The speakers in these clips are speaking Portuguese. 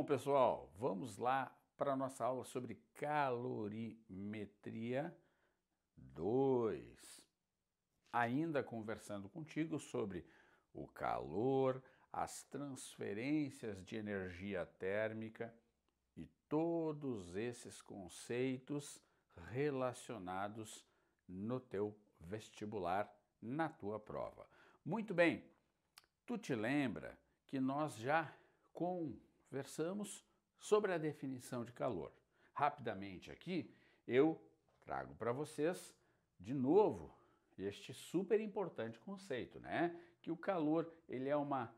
pessoal, vamos lá para a nossa aula sobre calorimetria 2. Ainda conversando contigo sobre o calor, as transferências de energia térmica e todos esses conceitos relacionados no teu vestibular, na tua prova. Muito bem, tu te lembra que nós já conversamos sobre a definição de calor. Rapidamente aqui, eu trago para vocês de novo este super importante conceito, né? Que o calor, ele é uma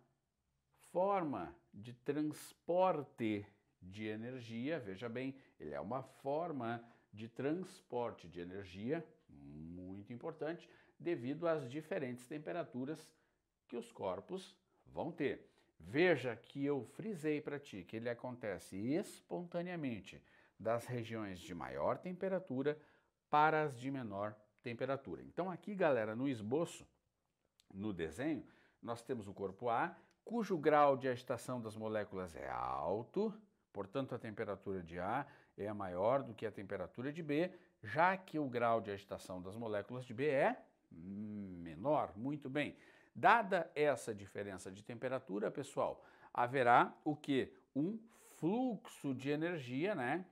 forma de transporte de energia, veja bem, ele é uma forma de transporte de energia muito importante devido às diferentes temperaturas que os corpos vão ter. Veja que eu frisei para ti que ele acontece espontaneamente das regiões de maior temperatura para as de menor temperatura. Então aqui, galera, no esboço, no desenho, nós temos o corpo A, cujo grau de agitação das moléculas é alto, portanto a temperatura de A é maior do que a temperatura de B, já que o grau de agitação das moléculas de B é menor. Muito bem. Dada essa diferença de temperatura, pessoal, haverá o que? Um fluxo de energia, né,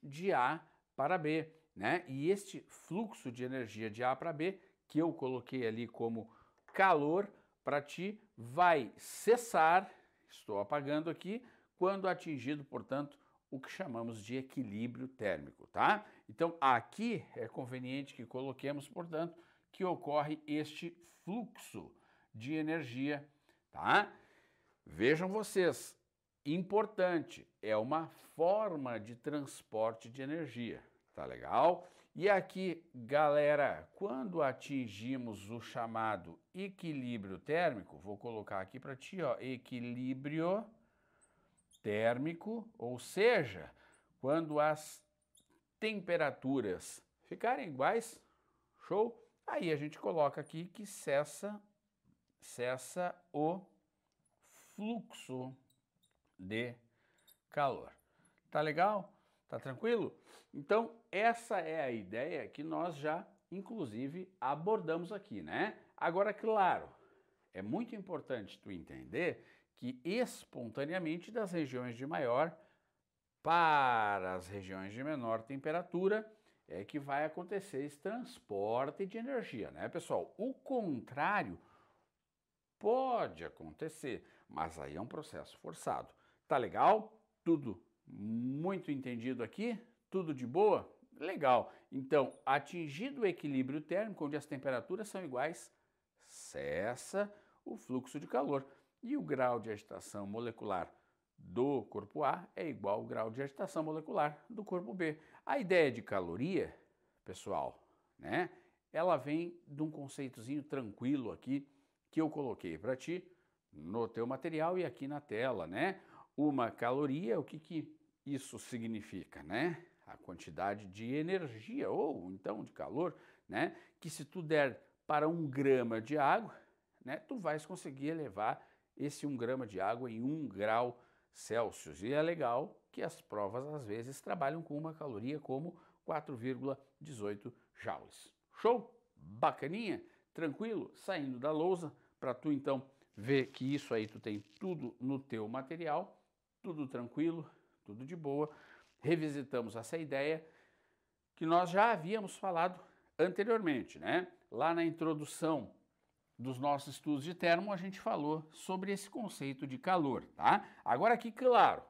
de A para B, né? E este fluxo de energia de A para B, que eu coloquei ali como calor, para ti vai cessar, estou apagando aqui, quando atingido, portanto, o que chamamos de equilíbrio térmico, tá? Então, aqui é conveniente que coloquemos, portanto, que ocorre este fluxo de energia, tá? Vejam vocês, importante, é uma forma de transporte de energia, tá legal? E aqui, galera, quando atingimos o chamado equilíbrio térmico, vou colocar aqui para ti, ó, equilíbrio térmico, ou seja, quando as temperaturas ficarem iguais, show? Aí a gente coloca aqui que cessa o fluxo de calor. Tá legal? Tá tranquilo? Então, essa é a ideia que nós já, inclusive, abordamos aqui, né? Agora, claro, é muito importante tu entender que espontaneamente das regiões de maior para as regiões de menor temperatura é que vai acontecer esse transporte de energia, né, pessoal? O contrário pode acontecer, mas aí é um processo forçado. Tá legal? Tudo muito entendido aqui? Tudo de boa? Legal. Então, atingido o equilíbrio térmico, onde as temperaturas são iguais, cessa o fluxo de calor e o grau de agitação molecular do corpo A é igual ao grau de agitação molecular do corpo B. A ideia de caloria, pessoal, né? Ela vem de um conceitozinho tranquilo aqui que eu coloquei para ti no teu material e aqui na tela, né? Uma caloria, o que isso significa, né? A quantidade de energia ou então de calor, né? Que se tu der para 1 grama de água, né? Tu vais conseguir elevar esse 1 grama de água em 1 grau Celsius. E é legal que as provas às vezes trabalham com uma caloria como 4,18 joules. Show? Bacaninha? Tranquilo? Saindo da lousa, para tu então ver que isso aí tu tem tudo no teu material, tudo tranquilo, tudo de boa. Revisitamos essa ideia que nós já havíamos falado anteriormente, né? Lá na introdução dos nossos estudos de termo, a gente falou sobre esse conceito de calor, tá? Agora aqui, claro,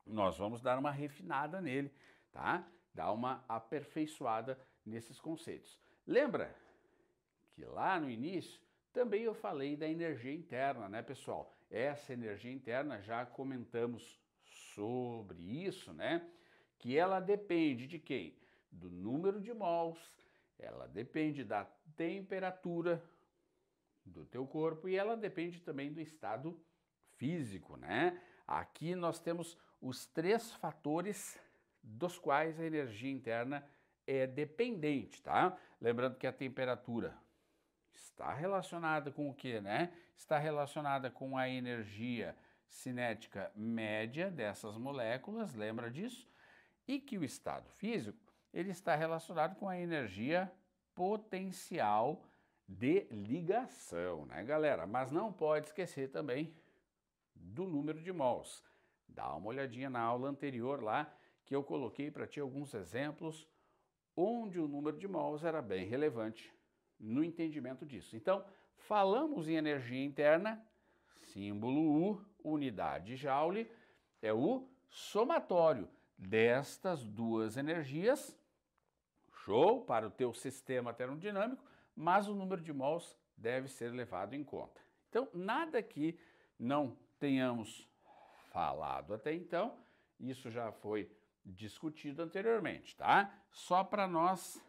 nós vamos dar uma refinada nele, tá? Dar uma aperfeiçoada nesses conceitos. Lembra que lá no início também eu falei da energia interna, né, pessoal? Essa energia interna, já comentamos sobre isso, né? Que ela depende de quem? Do número de mols, ela depende da temperatura do teu corpo e ela depende também do estado físico, né? Aqui nós temos os 3 fatores dos quais a energia interna é dependente, tá? Lembrando que a temperatura está relacionada com o que, né? Está relacionada com a energia cinética média dessas moléculas, lembra disso? E que o estado físico ele está relacionado com a energia potencial de ligação, né, galera? Mas não pode esquecer também do número de mols. Dá uma olhadinha na aula anterior lá, que eu coloquei para ti alguns exemplos onde o número de mols era bem relevante no entendimento disso. Então, falamos em energia interna, símbolo U, unidade Joule, é o somatório destas duas energias, show, para o teu sistema termodinâmico, mas o número de mols deve ser levado em conta. Então, nada que não tenhamos falado até então, isso já foi discutido anteriormente, tá? Só para nós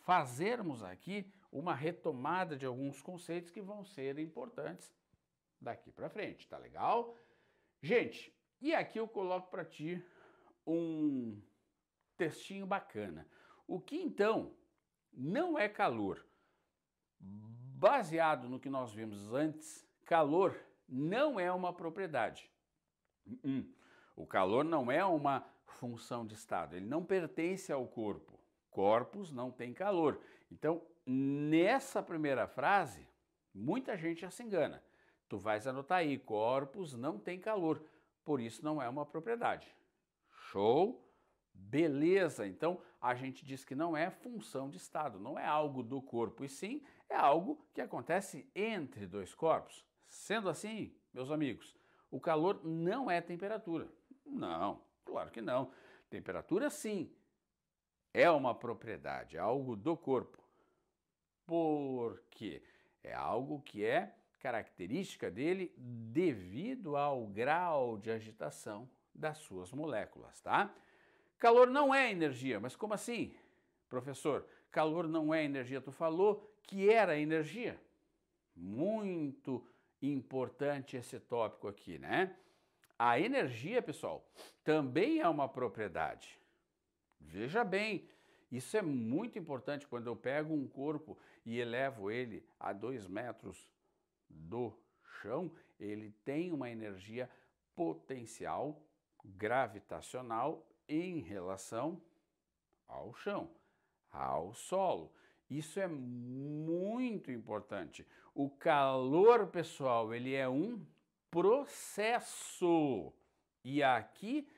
fazermos aqui uma retomada de alguns conceitos que vão ser importantes daqui para frente, tá legal? Gente, e aqui eu coloco para ti um textinho bacana. O que então não é calor? Baseado no que nós vimos antes, calor não é uma propriedade. O calor não é uma função de estado, ele não pertence ao corpo. Corpos não têm calor. Então, nessa primeira frase, muita gente já se engana. Tu vais anotar aí, corpos não têm calor, por isso não é uma propriedade. Show? Beleza, então a gente diz que não é função de estado, não é algo do corpo, e sim é algo que acontece entre dois corpos. Sendo assim, meus amigos, o calor não é temperatura. Não, claro que não. Temperatura, sim, é uma propriedade, é algo do corpo. Por quê? É algo que é característica dele devido ao grau de agitação das suas moléculas, tá? Calor não é energia, mas como assim, professor? Calor não é energia, tu falou que era energia. Muito importante esse tópico aqui, né? A energia, pessoal, também é uma propriedade. Veja bem, isso é muito importante quando eu pego um corpo e elevo ele a 2 metros do chão, ele tem uma energia potencial gravitacional em relação ao chão, ao solo. Isso é muito importante. O calor, pessoal, ele é um processo. E aqui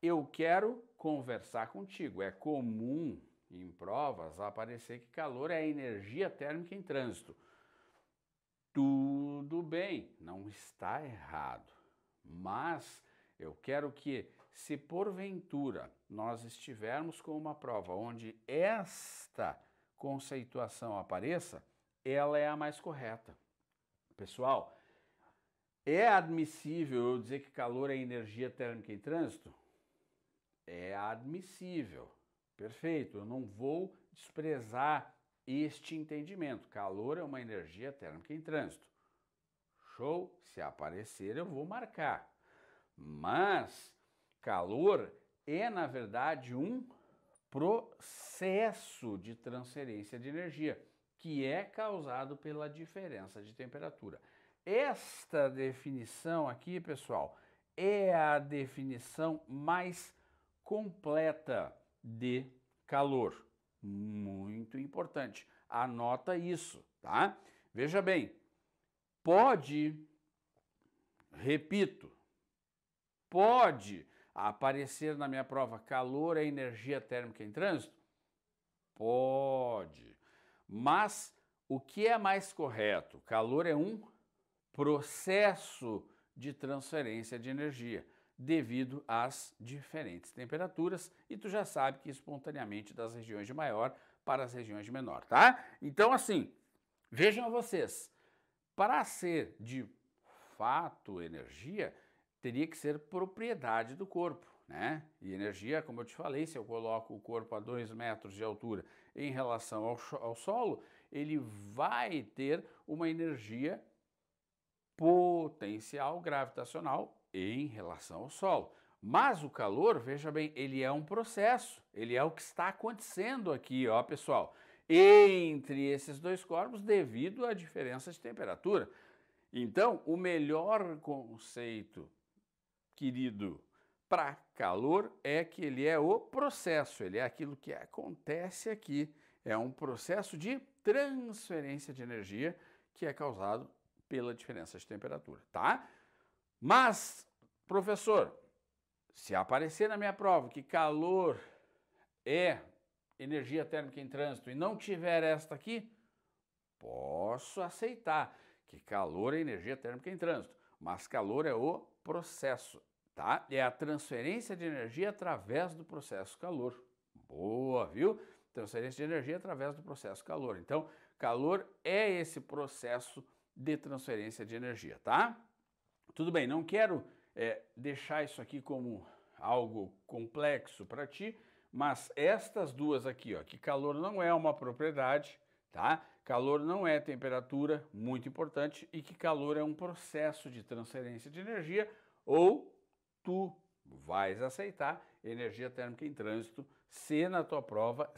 eu quero conversar contigo. É comum em provas aparecer que calor é energia térmica em trânsito. Tudo bem, não está errado. Mas eu quero que, se porventura nós estivermos com uma prova onde esta conceituação apareça, ela é a mais correta. Pessoal, é admissível eu dizer que calor é energia térmica em trânsito? É admissível. Perfeito, eu não vou desprezar este entendimento. Calor é uma energia térmica em trânsito. Show? Se aparecer, eu vou marcar. Mas calor é, na verdade, um processo de transferência de energia que é causado pela diferença de temperatura. Esta definição aqui, pessoal, é a definição mais completa de calor. Muito importante. Anota isso, tá? Veja bem, repito, pode aparecer na minha prova calor é energia térmica em trânsito? Pode. Mas o que é mais correto? Calor é um processo de transferência de energia devido às diferentes temperaturas, e tu já sabe que espontaneamente das regiões de maior para as regiões de menor, tá? Então, assim, vejam vocês, para ser de fato energia, teria que ser propriedade do corpo, né? E energia, como eu te falei, se eu coloco o corpo a 2 metros de altura em relação ao solo, ele vai ter uma energia potencial gravitacional em relação ao solo. Mas o calor, veja bem, ele é um processo, ele é o que está acontecendo aqui, ó, pessoal, entre esses dois corpos devido à diferença de temperatura. Então, o melhor conceito, querido, para calor é que ele é o processo, ele é aquilo que acontece aqui. É um processo de transferência de energia que é causado pela diferença de temperatura, tá? Mas, professor, se aparecer na minha prova que calor é energia térmica em trânsito e não tiver esta aqui, posso aceitar que calor é energia térmica em trânsito, mas calor é o processo, tá? É a transferência de energia através do processo calor. Boa, viu? Transferência de energia através do processo calor. Então, calor é esse processo de transferência de energia, tá? Tudo bem, não quero deixar isso aqui como algo complexo para ti, mas estas duas aqui, ó, que calor não é uma propriedade, tá? Calor não é temperatura, muito importante, e que calor é um processo de transferência de energia, ou tu vais aceitar energia térmica em trânsito se na tua prova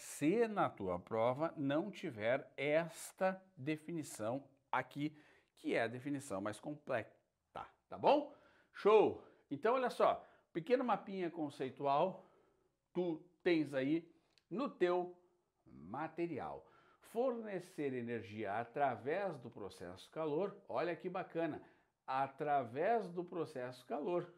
não tiver esta definição aqui, que é a definição mais completa, tá bom? Show! Então, olha só, pequeno mapinha conceitual, tu tens aí no teu material. Fornecer energia através do processo calor, olha que bacana, através do processo calor.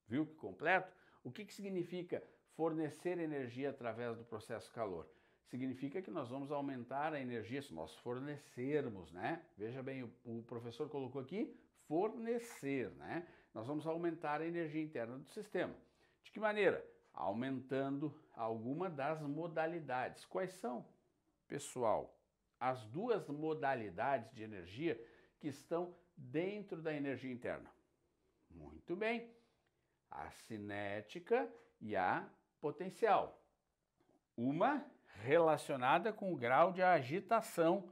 Viu que completo? O que significa fornecer energia através do processo calor? Significa que nós vamos aumentar a energia se nós fornecermos, né? Veja bem, o professor colocou aqui fornecer, né? Nós vamos aumentar a energia interna do sistema. De que maneira? Aumentando alguma das modalidades. Quais são, pessoal? As duas modalidades de energia que estão dentro da energia interna. Muito bem. A cinética e a potencial. Uma relacionada com o grau de agitação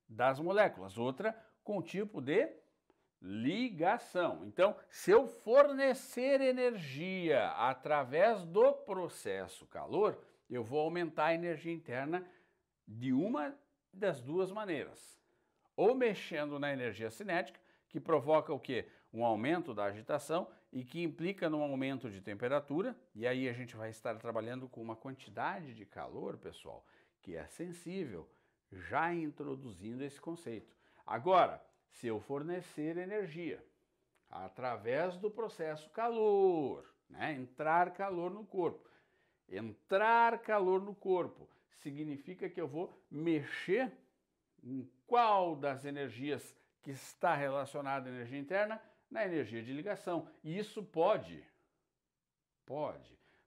das moléculas, outra com o tipo de ligação. Então, se eu fornecer energia através do processo calor, eu vou aumentar a energia interna de uma das duas maneiras. Ou mexendo na energia cinética, que provoca o quê? Um aumento da agitação e que implica num aumento de temperatura, e aí a gente vai estar trabalhando com uma quantidade de calor, pessoal, que é sensível, já introduzindo esse conceito. Agora, se eu fornecer energia através do processo calor, né? Entrar calor no corpo. Entrar calor no corpo significa que eu vou mexer em qual das energias que está relacionada à energia interna? Na energia de ligação. E isso pode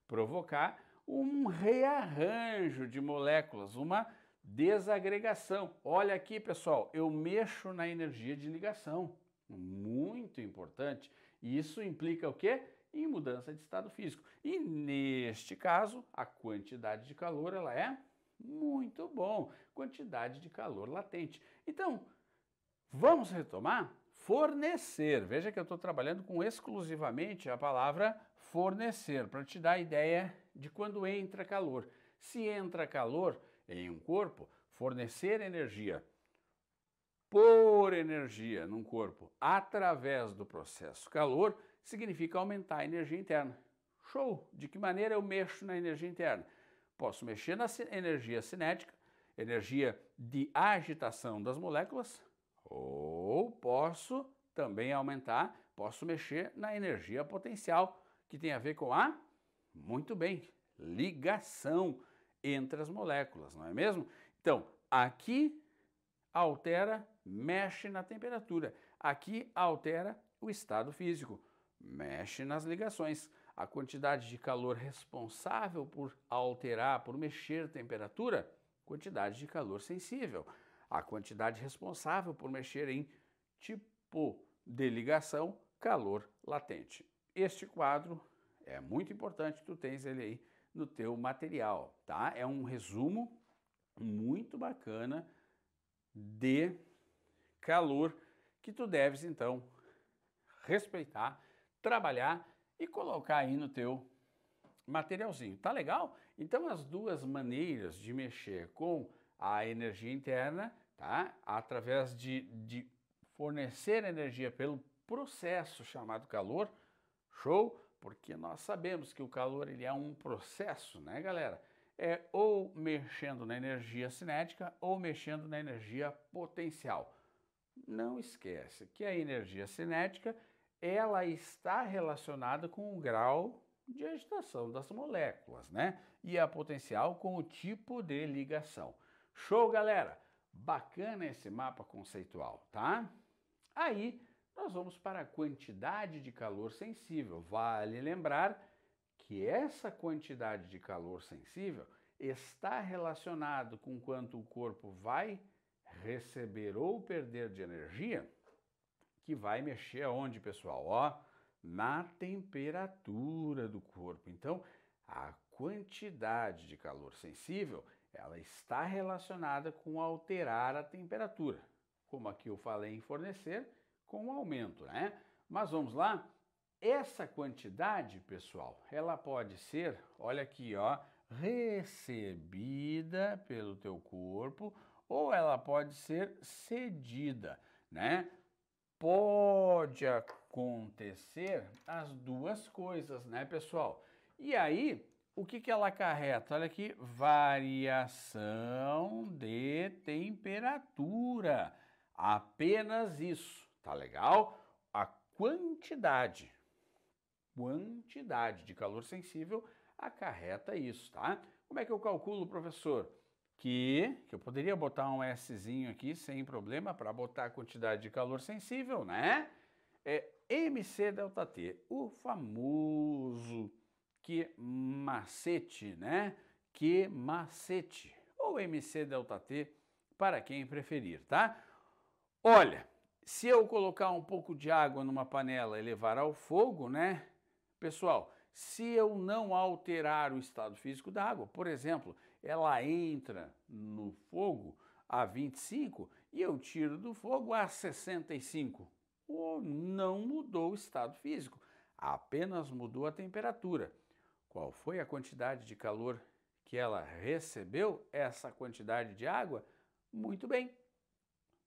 provocar um rearranjo de moléculas, uma desagregação. Olha aqui, pessoal, eu mexo na energia de ligação. Muito importante. E isso implica o quê? Em mudança de estado físico. E neste caso, a quantidade de calor ela é muito bom. Quantidade de calor latente. Então, vamos retomar? Fornecer. Veja que eu estou trabalhando com exclusivamente a palavra fornecer, para te dar a ideia de quando entra calor. Se entra calor em um corpo, fornecer energia por energia num corpo através do processo calor significa aumentar a energia interna. Show! De que maneira eu mexo na energia interna? Posso mexer na energia cinética, energia de agitação das moléculas, ou posso também aumentar, posso mexer na energia potencial, que tem a ver com a, muito bem, ligação entre as moléculas, não é mesmo? Então, aqui altera, mexe na temperatura. Aqui altera o estado físico, mexe nas ligações. A quantidade de calor responsável por alterar, por mexer a temperatura, quantidade de calor sensível. A quantidade responsável por mexer em tipo de ligação, calor latente. Este quadro é muito importante, tu tens ele aí no teu material, tá? É um resumo muito bacana de calor que tu deves, então, respeitar, trabalhar e colocar aí no teu materialzinho. Tá legal? Então, as duas maneiras de mexer com a energia interna, tá? Através de fornecer energia pelo processo chamado calor, show? Porque nós sabemos que o calor ele é um processo, né, galera? É ou mexendo na energia cinética ou mexendo na energia potencial. Não esquece que a energia cinética ela está relacionada com o grau de agitação das moléculas, né? E a potencial com o tipo de ligação. Show, galera? Bacana esse mapa conceitual, tá? Aí nós vamos para a quantidade de calor sensível. Vale lembrar que essa quantidade de calor sensível está relacionado com quanto o corpo vai receber ou perder de energia, que vai mexer aonde, pessoal? Ó, na temperatura do corpo. Então, a quantidade de calor sensível, ela está relacionada com alterar a temperatura. Como aqui eu falei em fornecer, com o aumento, né? Mas vamos lá? Essa quantidade, pessoal, ela pode ser, olha aqui, ó, recebida pelo teu corpo ou ela pode ser cedida, né? Pode acontecer as duas coisas, né, pessoal? E aí, o que ela acarreta? Olha aqui, variação de temperatura. Apenas isso, tá legal? A quantidade de calor sensível acarreta isso, tá? Como é que eu calculo, professor? Que eu poderia botar um Szinho aqui sem problema para botar a quantidade de calor sensível, né? É MC delta T, o famoso que macete, né? Que macete, ou MC delta T, para quem preferir, tá? Olha, se eu colocar um pouco de água numa panela e levar ao fogo, né? Pessoal, se eu não alterar o estado físico da água, por exemplo, ela entra no fogo a 25 e eu tiro do fogo a 65. Não mudou o estado físico, apenas mudou a temperatura. Qual foi a quantidade de calor que ela recebeu? Essa quantidade de água? Muito bem,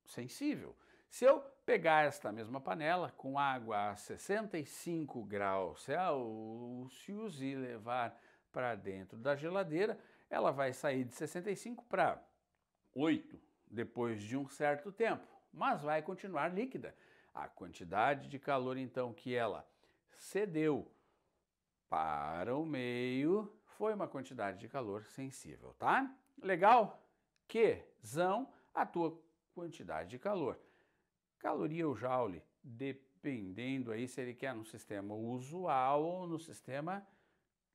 sensível. Se eu pegar esta mesma panela com água a 65 graus Celsius e levar para dentro da geladeira, ela vai sair de 65 para 8 depois de um certo tempo, mas vai continuar líquida. A quantidade de calor, então, que ela cedeu para o meio foi uma quantidade de calor sensível, tá? Legal? Quezão a tua quantidade de calor. Caloria ou joule, dependendo aí se ele quer no sistema usual ou no sistema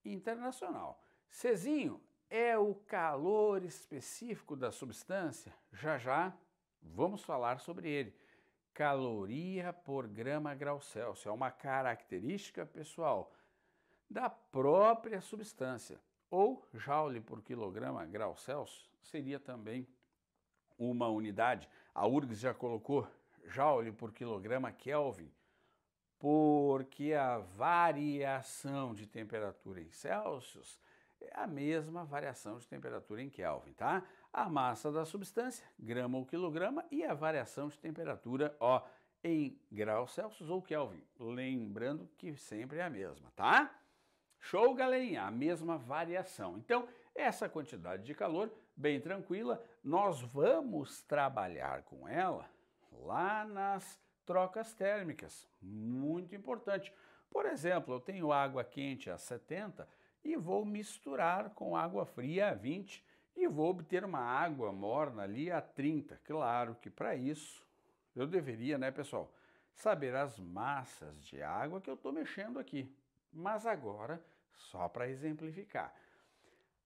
internacional. Czinho é o calor específico da substância. Já já vamos falar sobre ele. Caloria por grama grau Celsius é uma característica pessoal da própria substância. Ou joule por quilograma grau Celsius seria também uma unidade. A URGS já colocou joule por quilograma Kelvin, porque a variação de temperatura em Celsius é a mesma variação de temperatura em Kelvin, tá? A massa da substância, grama ou quilograma, e a variação de temperatura, ó, em graus Celsius ou Kelvin. Lembrando que sempre é a mesma, tá? Show, galerinha? A mesma variação. Então, essa quantidade de calor, bem tranquila, nós vamos trabalhar com ela lá nas trocas térmicas. Muito importante. Por exemplo, eu tenho água quente a 70 e vou misturar com água fria a 20 e vou obter uma água morna ali a 30. Claro que para isso eu deveria, né, pessoal, saber as massas de água que eu estou mexendo aqui. Mas agora, só para exemplificar.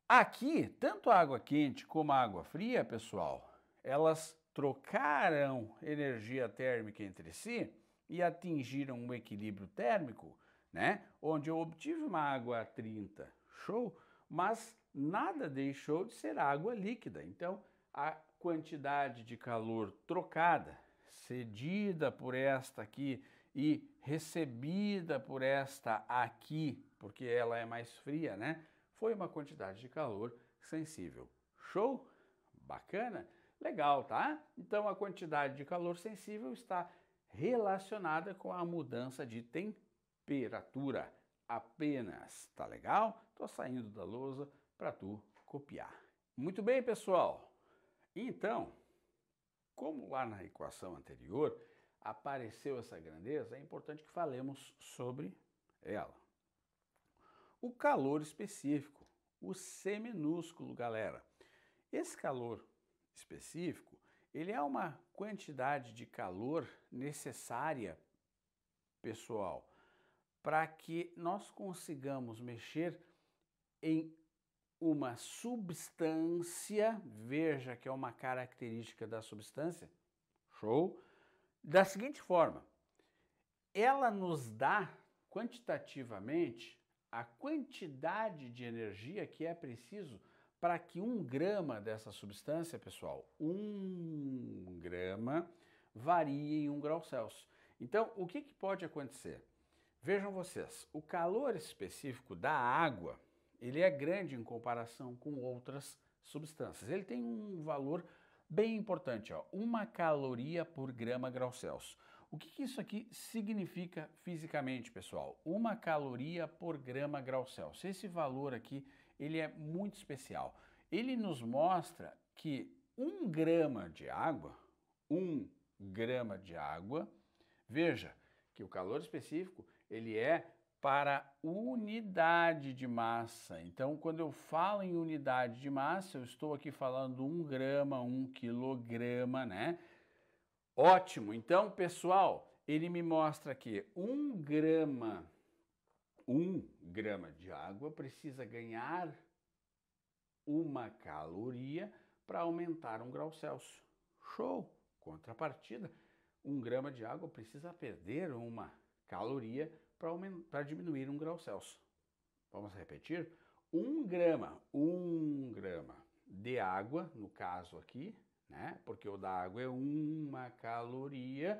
Aqui, tanto a água quente como a água fria, pessoal, elas trocaram energia térmica entre si e atingiram um equilíbrio térmico, né? Onde eu obtive uma água a 30, show, mas nada deixou de ser água líquida. Então, a quantidade de calor trocada, cedida por esta aqui e recebida por esta aqui, porque ela é mais fria, né? Foi uma quantidade de calor sensível. Show? Bacana? Legal, tá? Então a quantidade de calor sensível está relacionada com a mudança de temperatura apenas, tá legal? Tô saindo da lousa para tu copiar. Muito bem, pessoal. Então, como lá na equação anterior apareceu essa grandeza, é importante que falemos sobre ela. O calor específico, o C minúsculo, galera. Esse calor específico, ele é uma quantidade de calor necessária, pessoal, para que nós consigamos mexer em uma substância, veja que é uma característica da substância, show? Da seguinte forma, ela nos dá quantitativamente a quantidade de energia que é preciso para que 1 grama dessa substância, pessoal, 1 grama varie em 1 grau Celsius. Então, o que pode acontecer? Vejam vocês, o calor específico da água, ele é grande em comparação com outras substâncias. Ele tem um valor bem importante, ó, 1 caloria por grama grau Celsius. O que isso aqui significa fisicamente, pessoal? 1 caloria por grama grau Celsius. Esse valor aqui, ele é muito especial. Ele nos mostra que 1 grama de água, 1 grama de água, veja que o calor específico, ele é para unidade de massa. Então, quando eu falo em unidade de massa, eu estou aqui falando 1 grama, 1 quilograma, né? Ótimo! Então, pessoal, ele me mostra que 1 grama de água precisa ganhar 1 caloria para aumentar 1 grau Celsius. Show! Contrapartida, 1 grama de água precisa perder 1 caloria para diminuir 1 grau Celsius. Vamos repetir? 1 grama de água, no caso aqui, né? Porque o da água é 1 caloria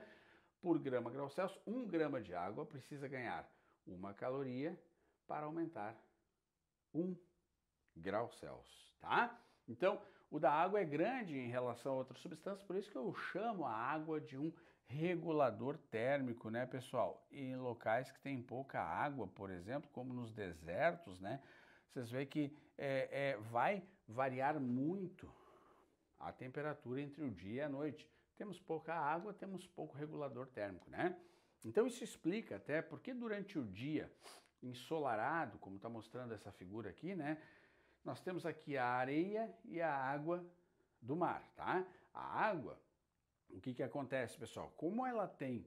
por grama grau Celsius. 1 grama de água precisa ganhar 1 caloria para aumentar 1 grau Celsius, tá? Então, o da água é grande em relação a outras substâncias, por isso que eu chamo a água de um regulador térmico, né, pessoal? Em locais que tem pouca água, por exemplo, como nos desertos, né? Vocês veem que vai variar muito a temperatura entre o dia e a noite. Temos pouca água, temos pouco regulador térmico, né? Então isso explica até porque durante o dia ensolarado, como está mostrando essa figura aqui, né? Nós temos aqui a areia e a água do mar, tá? A água, o que acontece, pessoal? Como ela tem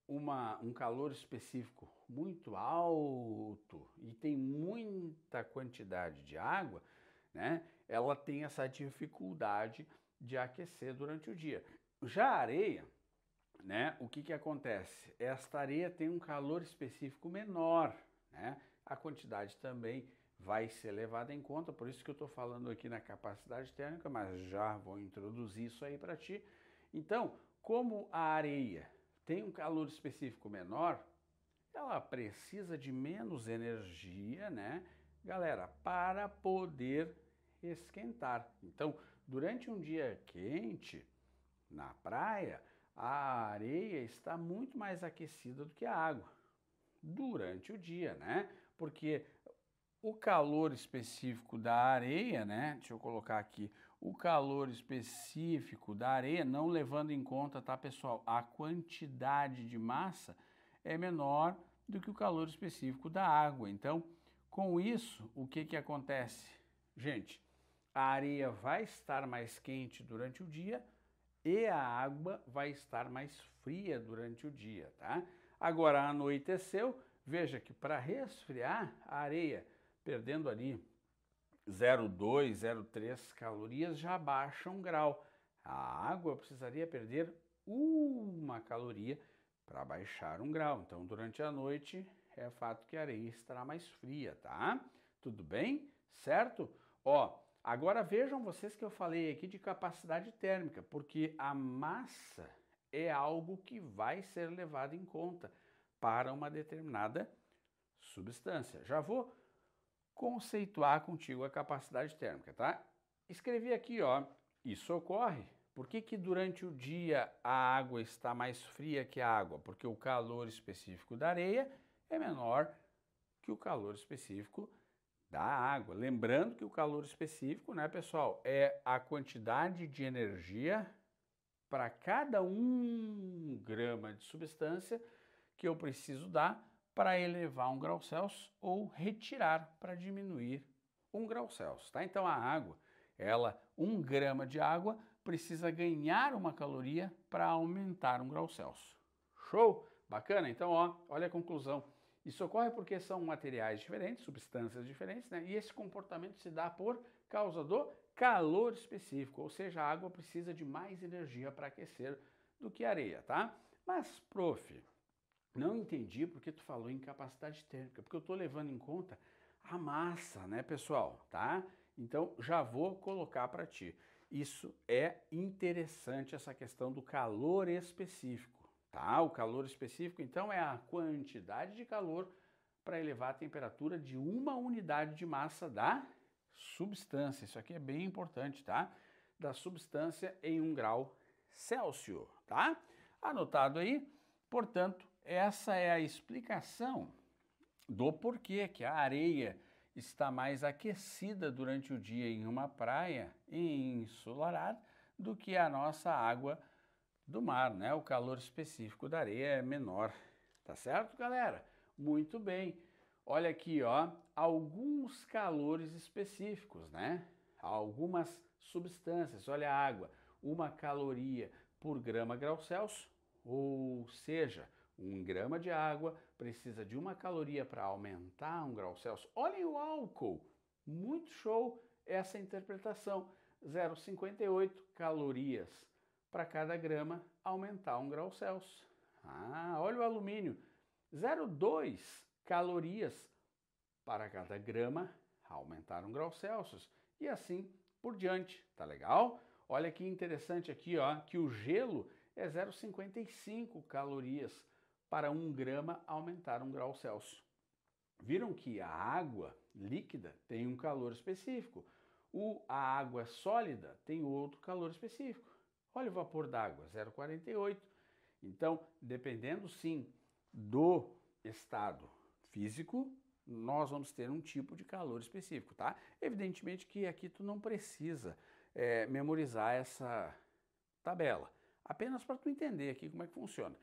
um calor específico muito alto e tem muita quantidade de água, né? Ela tem essa dificuldade de aquecer durante o dia. Já a areia, né? O que acontece? Esta areia tem um calor específico menor, né? A quantidade também vai ser levada em conta, por isso que eu estou falando aqui na capacidade térmica, mas já vou introduzir isso aí para ti. Então, como a areia tem um calor específico menor, ela precisa de menos energia, né, galera, para poder esquentar. Então, durante um dia quente, na praia, a areia está muito mais aquecida do que a água durante o dia, né? Porque o calor específico da areia, né? Deixa eu colocar aqui. O calor específico da areia, não levando em conta, tá, pessoal? A quantidade de massa é menor do que o calor específico da água. Então, com isso, o que acontece? Gente, a areia vai estar mais quente durante o dia e a água vai estar mais fria durante o dia, tá? Agora, anoiteceu, veja que para resfriar a areia, perdendo ali 0,2, 0,3 calorias, já baixa 1 grau. A água precisaria perder 1 caloria para baixar 1 grau. Então, durante a noite, é fato que a areia estará mais fria, tá? Tudo bem? Certo? Ó, agora vejam vocês que eu falei aqui de capacidade térmica, porque a massa é algo que vai ser levado em conta para uma determinada substância. Já vou conceituar contigo a capacidade térmica, tá? Escrevi aqui, ó, Isso ocorre. Por que que durante o dia a água está mais fria que a água? Porque o calor específico da areia é menor que o calor específico da água. Lembrando que o calor específico, né, pessoal, é a quantidade de energia para cada 1 grama de substância que eu preciso dar para elevar 1 grau Celsius ou retirar para diminuir 1 grau Celsius, tá? Então a água, 1 grama de água precisa ganhar uma caloria para aumentar 1 grau Celsius. Show? Bacana? Então, ó, olha a conclusão. Isso ocorre porque são materiais diferentes, substâncias diferentes, né? E esse comportamento se dá por causa do calor específico, ou seja, a água precisa de mais energia para aquecer do que a areia, tá? Mas, prof, não entendi porque tu falou em capacidade térmica, porque eu estou levando em conta a massa, né, pessoal, tá? Então, já vou colocar para ti. Isso é interessante, essa questão do calor específico, tá? O calor específico, então, é a quantidade de calor para elevar a temperatura de uma unidade de massa da substância. Isso aqui é bem importante, tá? Da substância em 1 grau Celsius, tá? Anotado aí. Portanto, essa é a explicação do porquê que a areia está mais aquecida durante o dia em uma praia ensolarada do que a nossa água do mar, né? O calor específico da areia é menor. Tá certo, galera? Muito bem. Olha aqui, ó, alguns calores específicos, né? Algumas substâncias. Olha a água, 1 caloria por grama/grau Celsius, ou seja, 1 grama de água precisa de 1 caloria para aumentar 1 grau Celsius. Olhem o álcool, muito show essa interpretação. 0,58 calorias para cada grama aumentar 1 grau Celsius. Ah, olha o alumínio, 0,2 calorias para cada grama aumentar 1 grau Celsius. E assim por diante, tá legal? Olha que interessante aqui, ó, que o gelo é 0,55 calorias para 1 grama aumentar 1 grau Celsius. Viram que a água líquida tem um calor específico, a água sólida tem outro calor específico. Olha o vapor d'água, 0,48. Então, dependendo sim do estado físico, nós vamos ter um tipo de calor específico, tá? Evidentemente que aqui tu não precisa memorizar essa tabela, apenas para tu entender aqui como é que funciona.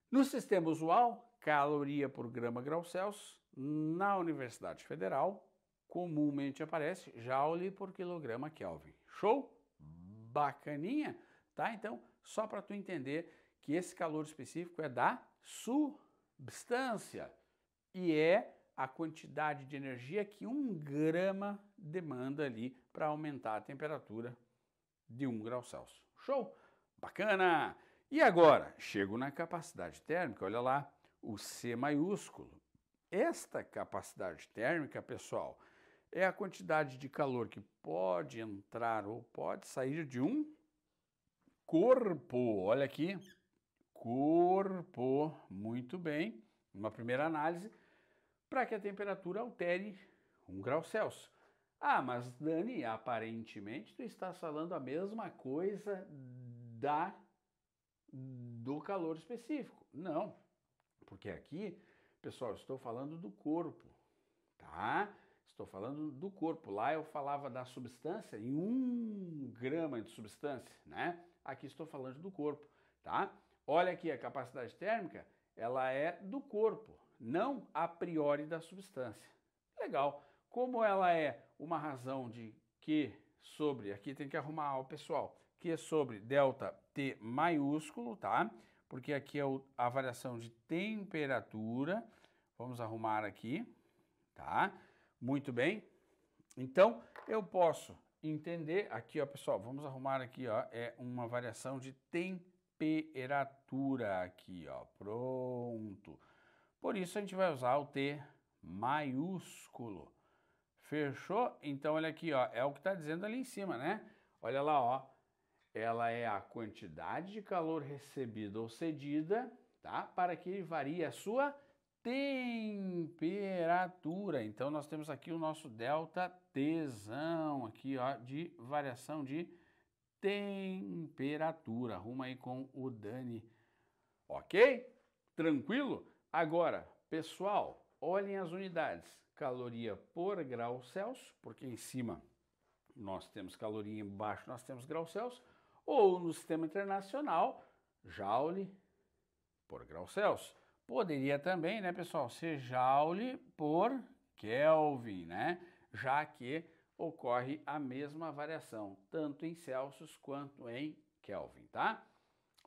No sistema usual, caloria por grama/grau Celsius, na Universidade Federal, comumente aparece Joule por quilograma Kelvin. Show? Bacaninha? Tá? Então, só para tu entender que esse calor específico é da substância e é a quantidade de energia que 1 grama demanda ali para aumentar a temperatura de 1 grau Celsius. Show? Bacana! E agora, chego na capacidade térmica, olha lá, o C maiúsculo. Esta capacidade térmica, pessoal, é a quantidade de calor que pode entrar ou pode sair de um corpo. Olha aqui, corpo, muito bem. Uma primeira análise, para que a temperatura altere 1 grau Celsius. Ah, mas Dani, aparentemente tu estás falando a mesma coisa do calor específico. Não, porque aqui, pessoal, estou falando do corpo, tá? Estou falando do corpo. Lá eu falava da substância em 1 grama de substância, né? Aqui estou falando do corpo, tá? Olha aqui, a capacidade térmica, ela é do corpo, não a priori da substância. Legal. Como ela é uma razão de Q sobre, aqui tem que arrumar o pessoal, Q sobre delta T maiúsculo, tá? Porque aqui é a variação de temperatura. Vamos arrumar aqui, tá? Muito bem. Então, eu posso entender, aqui, ó, pessoal, vamos arrumar aqui, ó, é uma variação de temperatura aqui, ó, pronto. Por isso, a gente vai usar o T maiúsculo. Fechou? Então, olha aqui, ó, é o que está dizendo ali em cima, né? Olha lá, ó, ela é a quantidade de calor recebida ou cedida, tá? Para que varie a sua temperatura. Então, nós temos aqui o nosso delta Tzão, aqui, ó, de variação de temperatura. Arruma aí com o Dani. Ok? Tranquilo? Agora, pessoal, olhem as unidades. Caloria por grau Celsius, porque em cima nós temos caloria, embaixo nós temos grau Celsius, ou no sistema internacional, joule por grau Celsius. Poderia também, né, pessoal, ser joule por Kelvin, né? Já que ocorre a mesma variação, tanto em Celsius quanto em Kelvin, tá?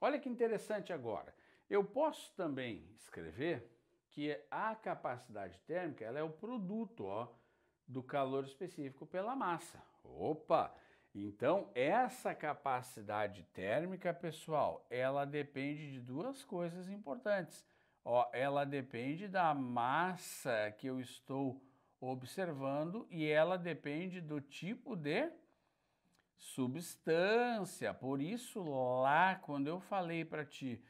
Olha que interessante agora. Eu posso também escrever que a capacidade térmica ela é o produto, ó, do calor específico pela massa. Opa! Então, essa capacidade térmica, pessoal, ela depende de duas coisas importantes. Ó, ela depende da massa que eu estou observando e ela depende do tipo de substância. Por isso, lá, quando eu falei para ti,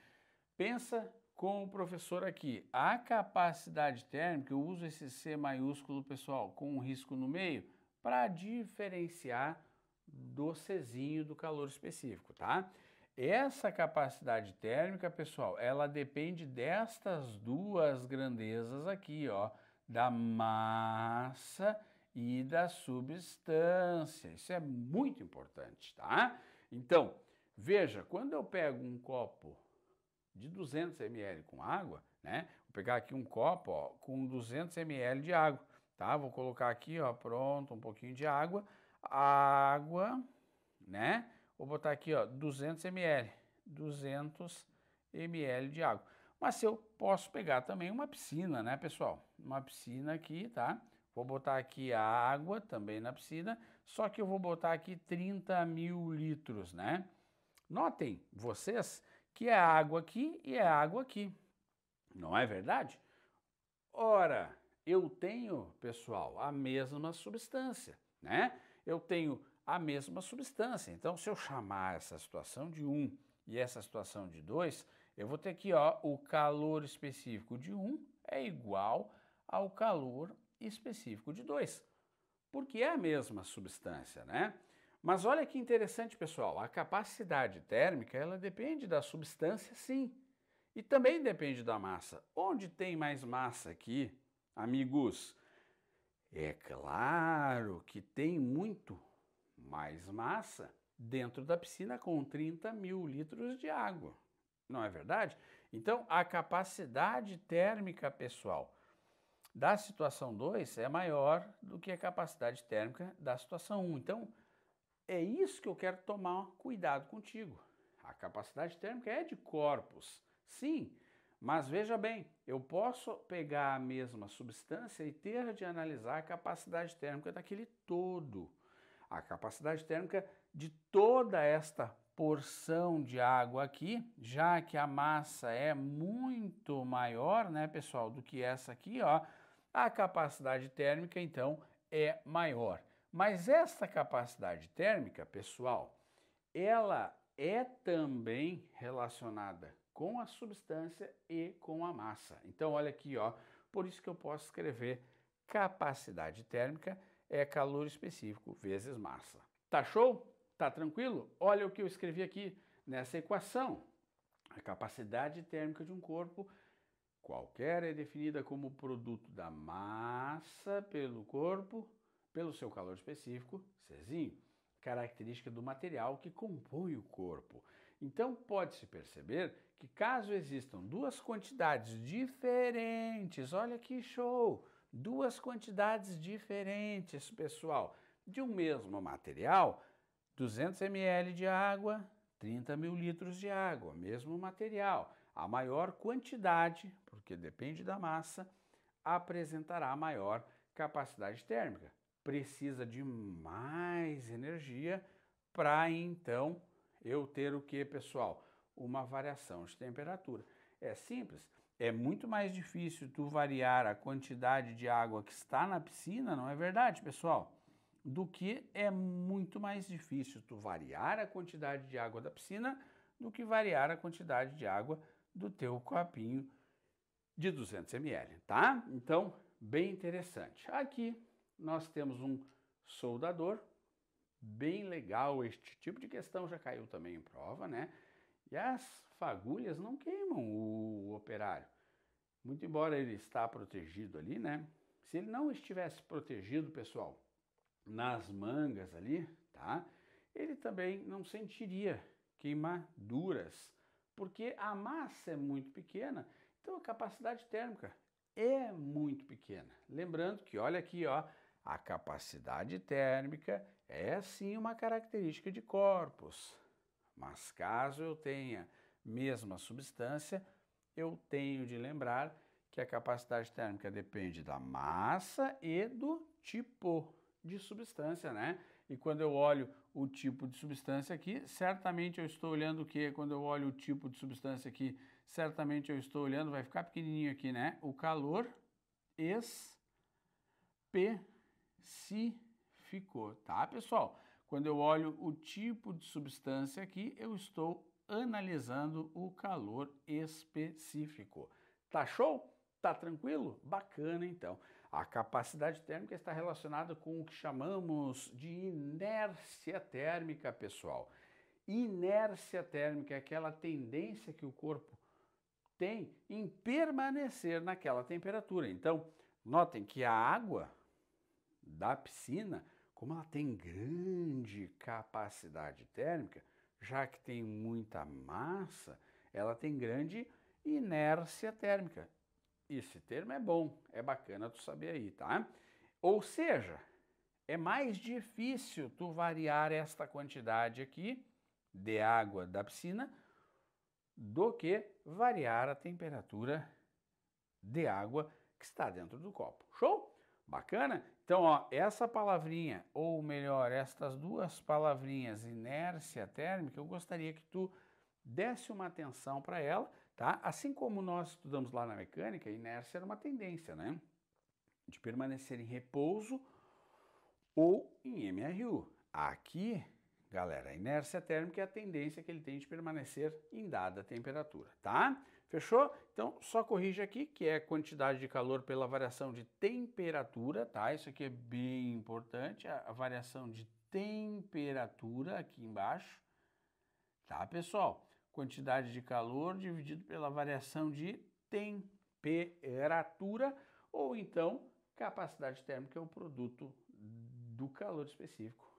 pensa com o professor aqui, a capacidade térmica, eu uso esse C maiúsculo, pessoal, com um risco no meio, para diferenciar do Czinho do calor específico, tá? Essa capacidade térmica, pessoal, ela depende destas duas grandezas aqui, ó, da massa e da substância. Isso é muito importante, tá? Então, veja, quando eu pego um copo de 200 ml com água, né? Vou pegar aqui um copo, ó, com 200 ml de água, tá? Vou colocar aqui, ó, pronto, um pouquinho de água, né? Vou botar aqui, ó, 200 ml de água. Mas eu posso pegar também uma piscina, né, pessoal? Uma piscina aqui, tá? Vou botar aqui a água também na piscina, só que eu vou botar aqui 30 mil litros, né? Notem vocês que é água aqui e é água aqui. Não é verdade? Ora, eu tenho, pessoal, a mesma substância, né? Eu tenho a mesma substância. Então, se eu chamar essa situação de 1 e essa situação de 2, eu vou ter aqui, ó, o calor específico de 1 é igual ao calor específico de 2, porque é a mesma substância, né? Mas olha que interessante, pessoal, a capacidade térmica, ela depende da substância, sim, e também depende da massa. Onde tem mais massa aqui, amigos? É claro que tem muito mais massa dentro da piscina com 30 mil litros de água, não é verdade? Então, a capacidade térmica, pessoal, da situação 2 é maior do que a capacidade térmica da situação 1. Então, é isso que eu quero tomar cuidado contigo. A capacidade térmica é de corpos, sim, mas veja bem, eu posso pegar a mesma substância e ter de analisar a capacidade térmica daquele todo. A capacidade térmica de toda esta porção de água aqui, já que a massa é muito maior, né, pessoal, do que essa aqui, ó, a capacidade térmica, então, é maior. Mas esta capacidade térmica, pessoal, ela é também relacionada com a substância e com a massa. Então, olha aqui, ó, por isso que eu posso escrever capacidade térmica é calor específico vezes massa. Tá show? Tá tranquilo? Olha o que eu escrevi aqui nessa equação. A capacidade térmica de um corpo qualquer é definida como produto da massa pelo corpo, pelo seu calor específico, Czinho, característica do material que compõe o corpo. Então, pode-se perceber que caso existam duas quantidades diferentes, olha que show! Duas quantidades diferentes, pessoal, de um mesmo material, 200 ml de água, 30 mil litros de água, mesmo material. A maior quantidade, porque depende da massa, apresentará maior capacidade térmica. Precisa de mais energia para então eu ter o que, pessoal? Uma variação de temperatura. É simples, é muito mais difícil tu variar a quantidade de água que está na piscina, não é verdade, pessoal? Do que é muito mais difícil tu variar a quantidade de água da piscina do que variar a quantidade de água do teu copinho de 200 ml, tá? Então, bem interessante. Aqui nós temos um soldador, Bem legal, este tipo de questão já caiu também em prova, né? E as fagulhas não queimam o operário. Muito embora ele está protegido ali, né? Se ele não estivesse protegido, pessoal, nas mangas ali, tá? Ele também não sentiria queimaduras, porque a massa é muito pequena, então a capacidade térmica é muito pequena. Lembrando que, olha aqui, ó, a capacidade térmica é sim uma característica de corpos, mas caso eu tenha mesma substância, eu tenho de lembrar que a capacidade térmica depende da massa e do tipo de substância, né? E quando eu olho o tipo de substância aqui, certamente eu estou olhando o quê? Quando eu olho o tipo de substância aqui, certamente eu estou olhando, vai ficar pequenininho aqui, né? O calor especificou, tá, pessoal? Quando eu olho o tipo de substância aqui, eu estou analisando o calor específico. Tá show? Tá tranquilo? Bacana, então. A capacidade térmica está relacionada com o que chamamos de inércia térmica, pessoal. Inércia térmica é aquela tendência que o corpo tem em permanecer naquela temperatura. Então, notem que a água da piscina, como ela tem grande capacidade térmica, já que tem muita massa, ela tem grande inércia térmica. Esse termo é bom, é bacana tu saber aí, tá? Ou seja, é mais difícil tu variar esta quantidade aqui de água da piscina do que variar a temperatura de água que está dentro do copo. Show? Bacana? Então, ó, essa palavrinha, ou melhor, estas duas palavrinhas, inércia térmica, eu gostaria que tu desse uma atenção para ela, tá? Assim como nós estudamos lá na mecânica, inércia era uma tendência, né? De permanecer em repouso ou em MRU. Aqui, galera, a inércia térmica é a tendência que ele tem de permanecer em dada temperatura, tá? Fechou? Então, só corrige aqui, que é quantidade de calor pela variação de temperatura, tá? Isso aqui é bem importante, a variação de temperatura aqui embaixo, tá, pessoal? Quantidade de calor dividido pela variação de temperatura, ou então capacidade térmica é o produto do calor específico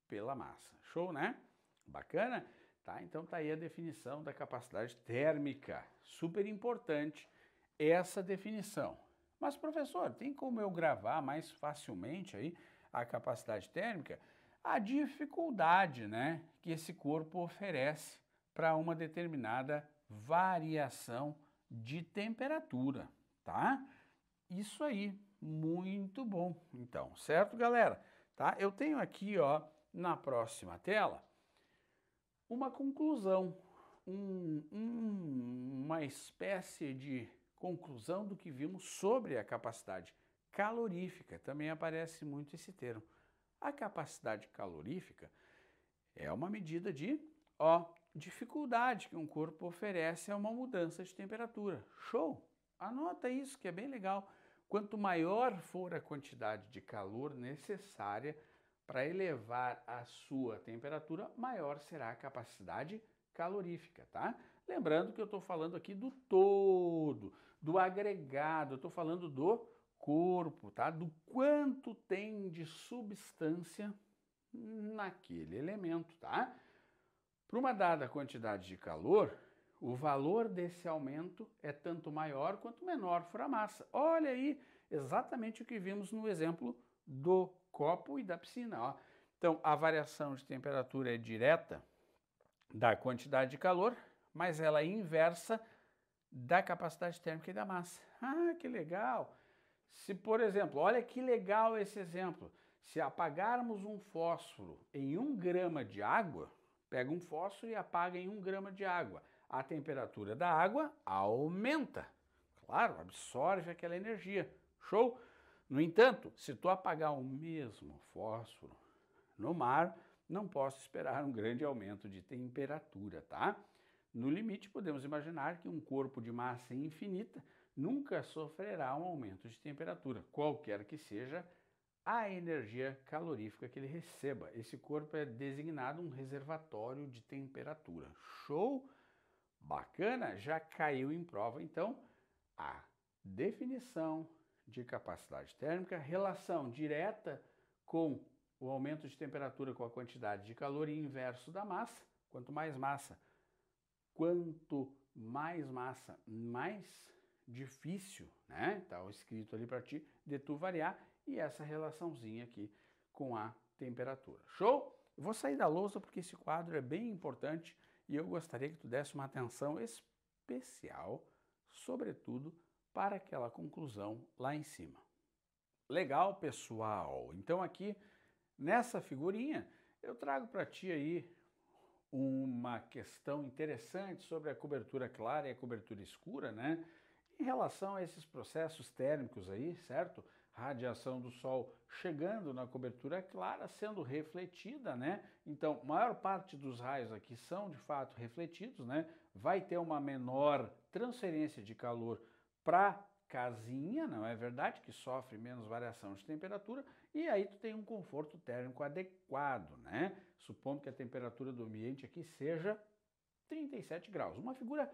pela massa. Show, né? Bacana? Tá? Então tá aí a definição da capacidade térmica. Super importante essa definição. Mas, professor, tem como eu gravar mais facilmente aí a capacidade térmica? A dificuldade, né, que esse corpo oferece para uma determinada variação de temperatura, tá? Isso aí, muito bom. Então, certo, galera? Tá? Eu tenho aqui, ó, na próxima tela, uma conclusão, uma espécie de conclusão do que vimos sobre a capacidade calorífica. Também aparece muito esse termo. A capacidade calorífica é uma medida de, ó, dificuldade que um corpo oferece a uma mudança de temperatura. Show? Anota isso que é bem legal. Quanto maior for a quantidade de calor necessária para elevar a sua temperatura, maior será a capacidade calorífica, tá? Lembrando que eu estou falando aqui do todo, do agregado, eu estou falando do corpo, tá? Do quanto tem de substância naquele elemento, tá? Para uma dada quantidade de calor, o valor desse aumento é tanto maior quanto menor for a massa. Olha aí exatamente o que vimos no exemplo do copo e da piscina. Ó. Então, a variação de temperatura é direta da quantidade de calor, mas ela é inversa da capacidade térmica e da massa. Ah, que legal! Se, por exemplo, olha que legal esse exemplo. Se apagarmos um fósforo em 1 grama de água, pega um fósforo e apaga em 1 grama de água. A temperatura da água aumenta. Claro, absorve aquela energia. Show? No entanto, se tu apagar o mesmo fósforo no mar, não posso esperar um grande aumento de temperatura, tá? No limite, podemos imaginar que um corpo de massa infinita nunca sofrerá um aumento de temperatura, qualquer que seja a energia calorífica que ele receba. Esse corpo é designado um reservatório de temperatura. Show? Bacana? Já caiu em prova, então, a definição de capacidade térmica, relação direta com o aumento de temperatura com a quantidade de calor e inverso da massa. Quanto mais massa, mais difícil, né? Tá escrito ali para ti, de tu variar, e essa relaçãozinha aqui com a temperatura. Show? Eu vou sair da lousa porque esse quadro é bem importante e eu gostaria que tu desse uma atenção especial, sobretudo para aquela conclusão lá em cima. Legal, pessoal? Então aqui nessa figurinha eu trago para ti aí uma questão interessante sobre a cobertura clara e a cobertura escura, né? Em relação a esses processos térmicos aí, certo? Radiação do Sol chegando na cobertura clara, sendo refletida, né? Então, maior parte dos raios aqui são de fato refletidos, né? Vai ter uma menor transferência de calor para casinha, não é verdade? Que sofre menos variação de temperatura, e aí tu tem um conforto térmico adequado, né? Supondo que a temperatura do ambiente aqui seja 37 graus. Uma figura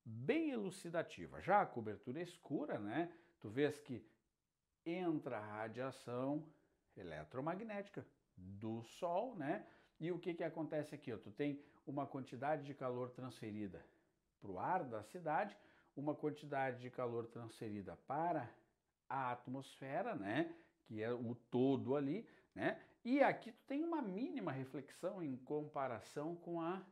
bem elucidativa. Já a cobertura escura, né? Tu vês que entra a radiação eletromagnética do Sol, né? E o que acontece aqui? Tu tem uma quantidade de calor transferida para o ar da cidade, uma quantidade de calor transferida para a atmosfera, né? Que é o todo ali, né? E aqui tu tem uma mínima reflexão em comparação com a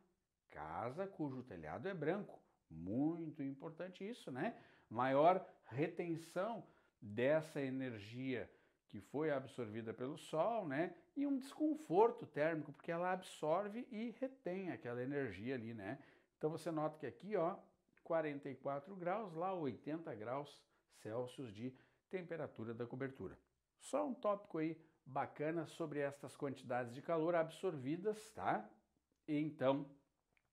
casa cujo telhado é branco. Muito importante isso, né? Maior retenção dessa energia que foi absorvida pelo Sol, né? E um desconforto térmico, porque ela absorve e retém aquela energia ali, né? Então você nota que aqui, ó, 44 graus, lá 80 graus Celsius de temperatura da cobertura. Só um tópico aí bacana sobre estas quantidades de calor absorvidas, tá? E então,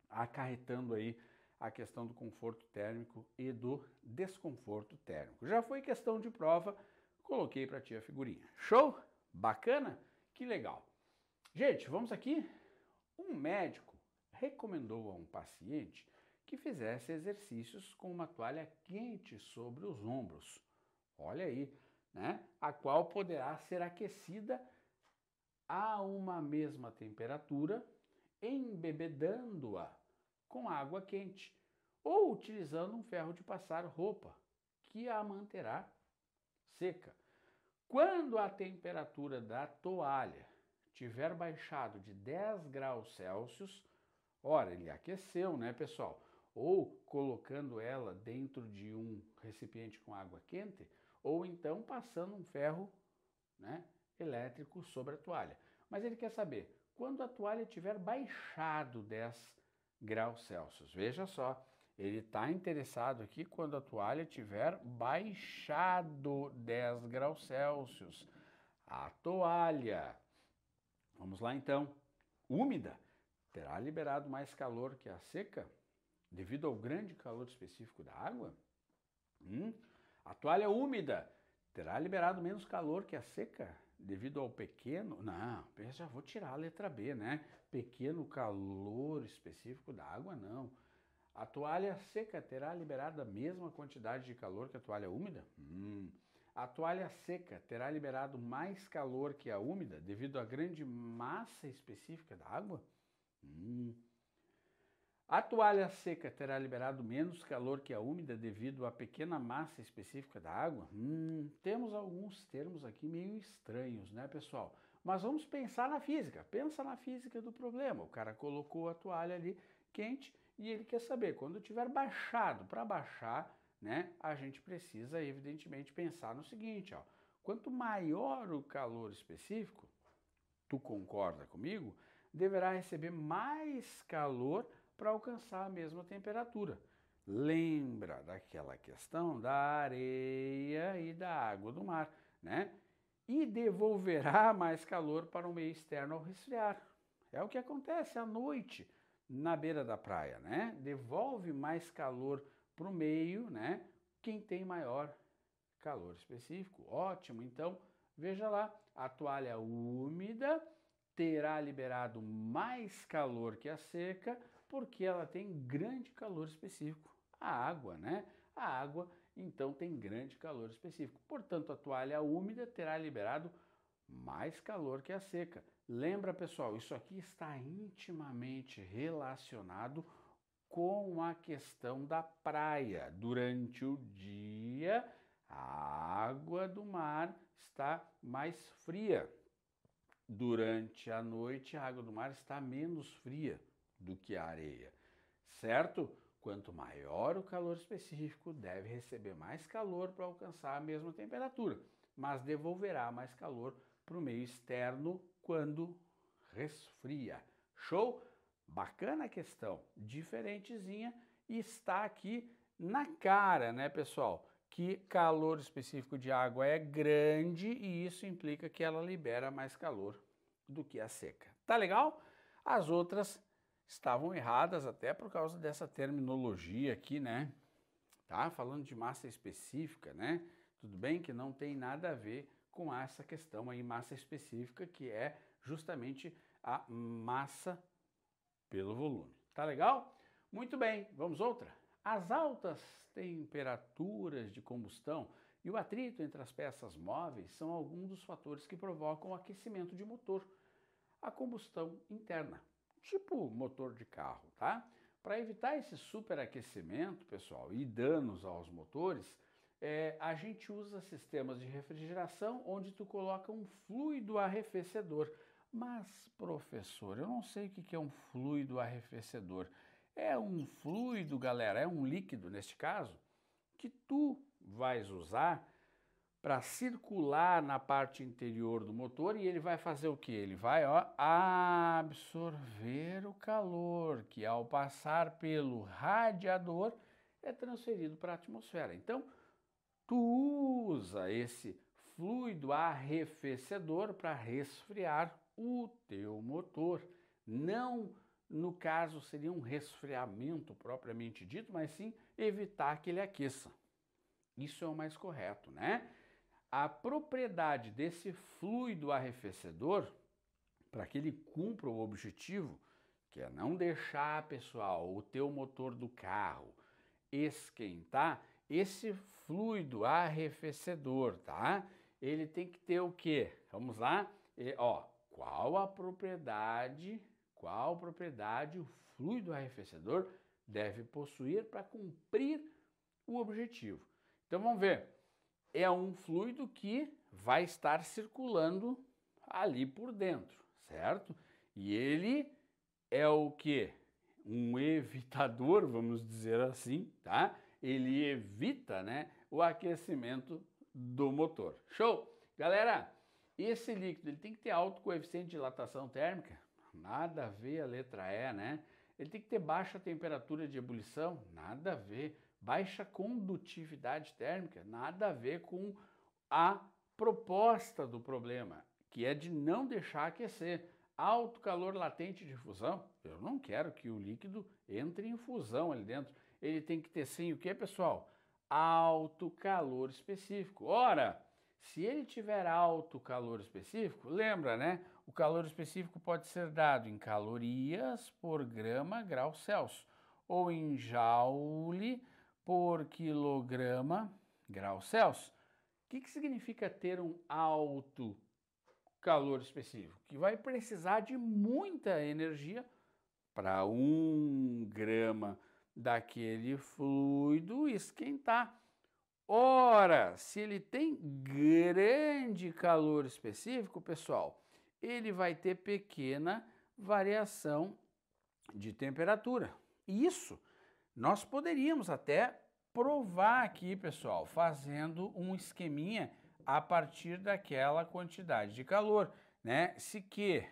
acarretando aí a questão do conforto térmico e do desconforto térmico. Já foi questão de prova, coloquei para ti a figurinha. Show? Bacana? Que legal. Gente, vamos aqui. Um médico recomendou a um paciente que fizesse exercícios com uma toalha quente sobre os ombros. Olha aí, né? A qual poderá ser aquecida a uma mesma temperatura, embebedando-a com água quente ou utilizando um ferro de passar roupa, que a manterá seca. Quando a temperatura da toalha tiver baixado de 10 graus Celsius, ora, ele aqueceu, né, pessoal? Ou colocando ela dentro de um recipiente com água quente, ou então passando um ferro, né, elétrico sobre a toalha. Mas ele quer saber, quando a toalha tiver baixado 10 graus Celsius, veja só, ele está interessado aqui quando a toalha tiver baixado 10 graus Celsius. A toalha, vamos lá então, úmida, terá liberado mais calor que a seca, devido ao grande calor específico da água? A toalha úmida terá liberado menos calor que a seca, devido ao pequeno... Não, eu já vou tirar a letra B, né? Pequeno calor específico da água, não. A toalha seca terá liberado a mesma quantidade de calor que a toalha úmida? A toalha seca terá liberado mais calor que a úmida devido à grande massa específica da água? A toalha seca terá liberado menos calor que a úmida devido à pequena massa específica da água? Temos alguns termos aqui meio estranhos, né, pessoal? Mas vamos pensar na física. Pensa na física do problema. O cara colocou a toalha ali quente e ele quer saber, quando tiver baixado, para baixar, né, a gente precisa, evidentemente, pensar no seguinte, ó. Quanto maior o calor específico, tu concorda comigo, deverá receber mais calor para alcançar a mesma temperatura. Lembra daquela questão da areia e da água do mar, né? E devolverá mais calor para o meio externo ao resfriar. É o que acontece à noite na beira da praia, né? Devolve mais calor para o meio, né? Quem tem maior calor específico. Ótimo, então, veja lá, A toalha úmida terá liberado mais calor que a seca, porque ela tem grande calor específico. A água, né? A água, então, tem grande calor específico. Portanto, a toalha úmida terá liberado mais calor que a seca. Lembra, pessoal, isso aqui está intimamente relacionado com a questão da praia. Durante o dia, a água do mar está mais fria. Durante a noite, a água do mar está menos fria do que a areia, certo? Quanto maior o calor específico, deve receber mais calor para alcançar a mesma temperatura, mas devolverá mais calor para o meio externo quando resfria. Show? Bacana a questão, diferentezinha, e está aqui na cara, né, pessoal? Que calor específico de água é grande e isso implica que ela libera mais calor do que a seca. Tá legal? As outras estavam erradas até por causa dessa terminologia aqui, né? Tá falando de massa específica, né? Tudo bem que não tem nada a ver com essa questão aí, massa específica, que é justamente a massa pelo volume. Tá legal? Muito bem, vamos outra? As altas temperaturas de combustão e o atrito entre as peças móveis são alguns dos fatores que provocam o aquecimento de motor, a combustão interna, tipo motor de carro, tá? Para evitar esse superaquecimento, pessoal, e danos aos motores, a gente usa sistemas de refrigeração onde tu coloca um fluido arrefecedor. Mas, professor, eu não sei o que é um fluido arrefecedor. É um fluido, galera, é um líquido, neste caso, que tu vais usar para circular na parte interior do motor e ele vai fazer o que? Ele vai absorver o calor que ao passar pelo radiador é transferido para a atmosfera. Então, tu usa esse fluido arrefecedor para resfriar o teu motor. Não, no caso, seria um resfriamento propriamente dito, mas sim evitar que ele aqueça. Isso é o mais correto, né? A propriedade desse fluido arrefecedor, para que ele cumpra o objetivo, que é não deixar, pessoal, o teu motor do carro esquentar, esse fluido arrefecedor, tá? Ele tem que ter o quê? Vamos lá? Qual propriedade o fluido arrefecedor deve possuir para cumprir o objetivo? Então vamos ver. É um fluido que vai estar circulando ali por dentro, certo? E ele é o quê? Um evitador, vamos dizer assim, tá? Ele evita, né, o aquecimento do motor. Show? Galera, esse líquido ele tem que ter alto coeficiente de dilatação térmica? Nada a ver a letra E, né? Ele tem que ter baixa temperatura de ebulição? Nada a ver. Baixa condutividade térmica? Nada a ver com a proposta do problema, que é de não deixar aquecer. Alto calor latente de fusão? Eu não quero que o líquido entre em fusão ali dentro. Ele tem que ter sim o que, pessoal? Alto calor específico. Ora, se ele tiver alto calor específico, lembra, né? O calor específico pode ser dado em calorias por grama grau Celsius ou em joule por quilograma grau Celsius. O que significa ter um alto calor específico? Que vai precisar de muita energia para 1 grama daquele fluido esquentar. Ora, se ele tem grande calor específico, pessoal, ele vai ter pequena variação de temperatura. Isso nós poderíamos até provar aqui, pessoal, fazendo um esqueminha a partir daquela quantidade de calor, né? Se Q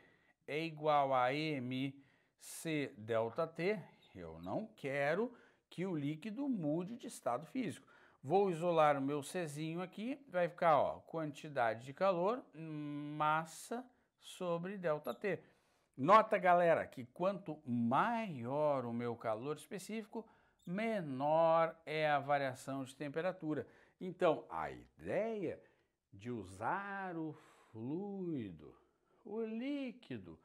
é igual a mc delta T, eu não quero que o líquido mude de estado físico. Vou isolar o meu Czinho aqui, vai ficar, ó, quantidade de calor, massa sobre delta T. Nota, galera, que quanto maior o meu calor específico, menor é a variação de temperatura. Então, a ideia de usar o fluido. O líquido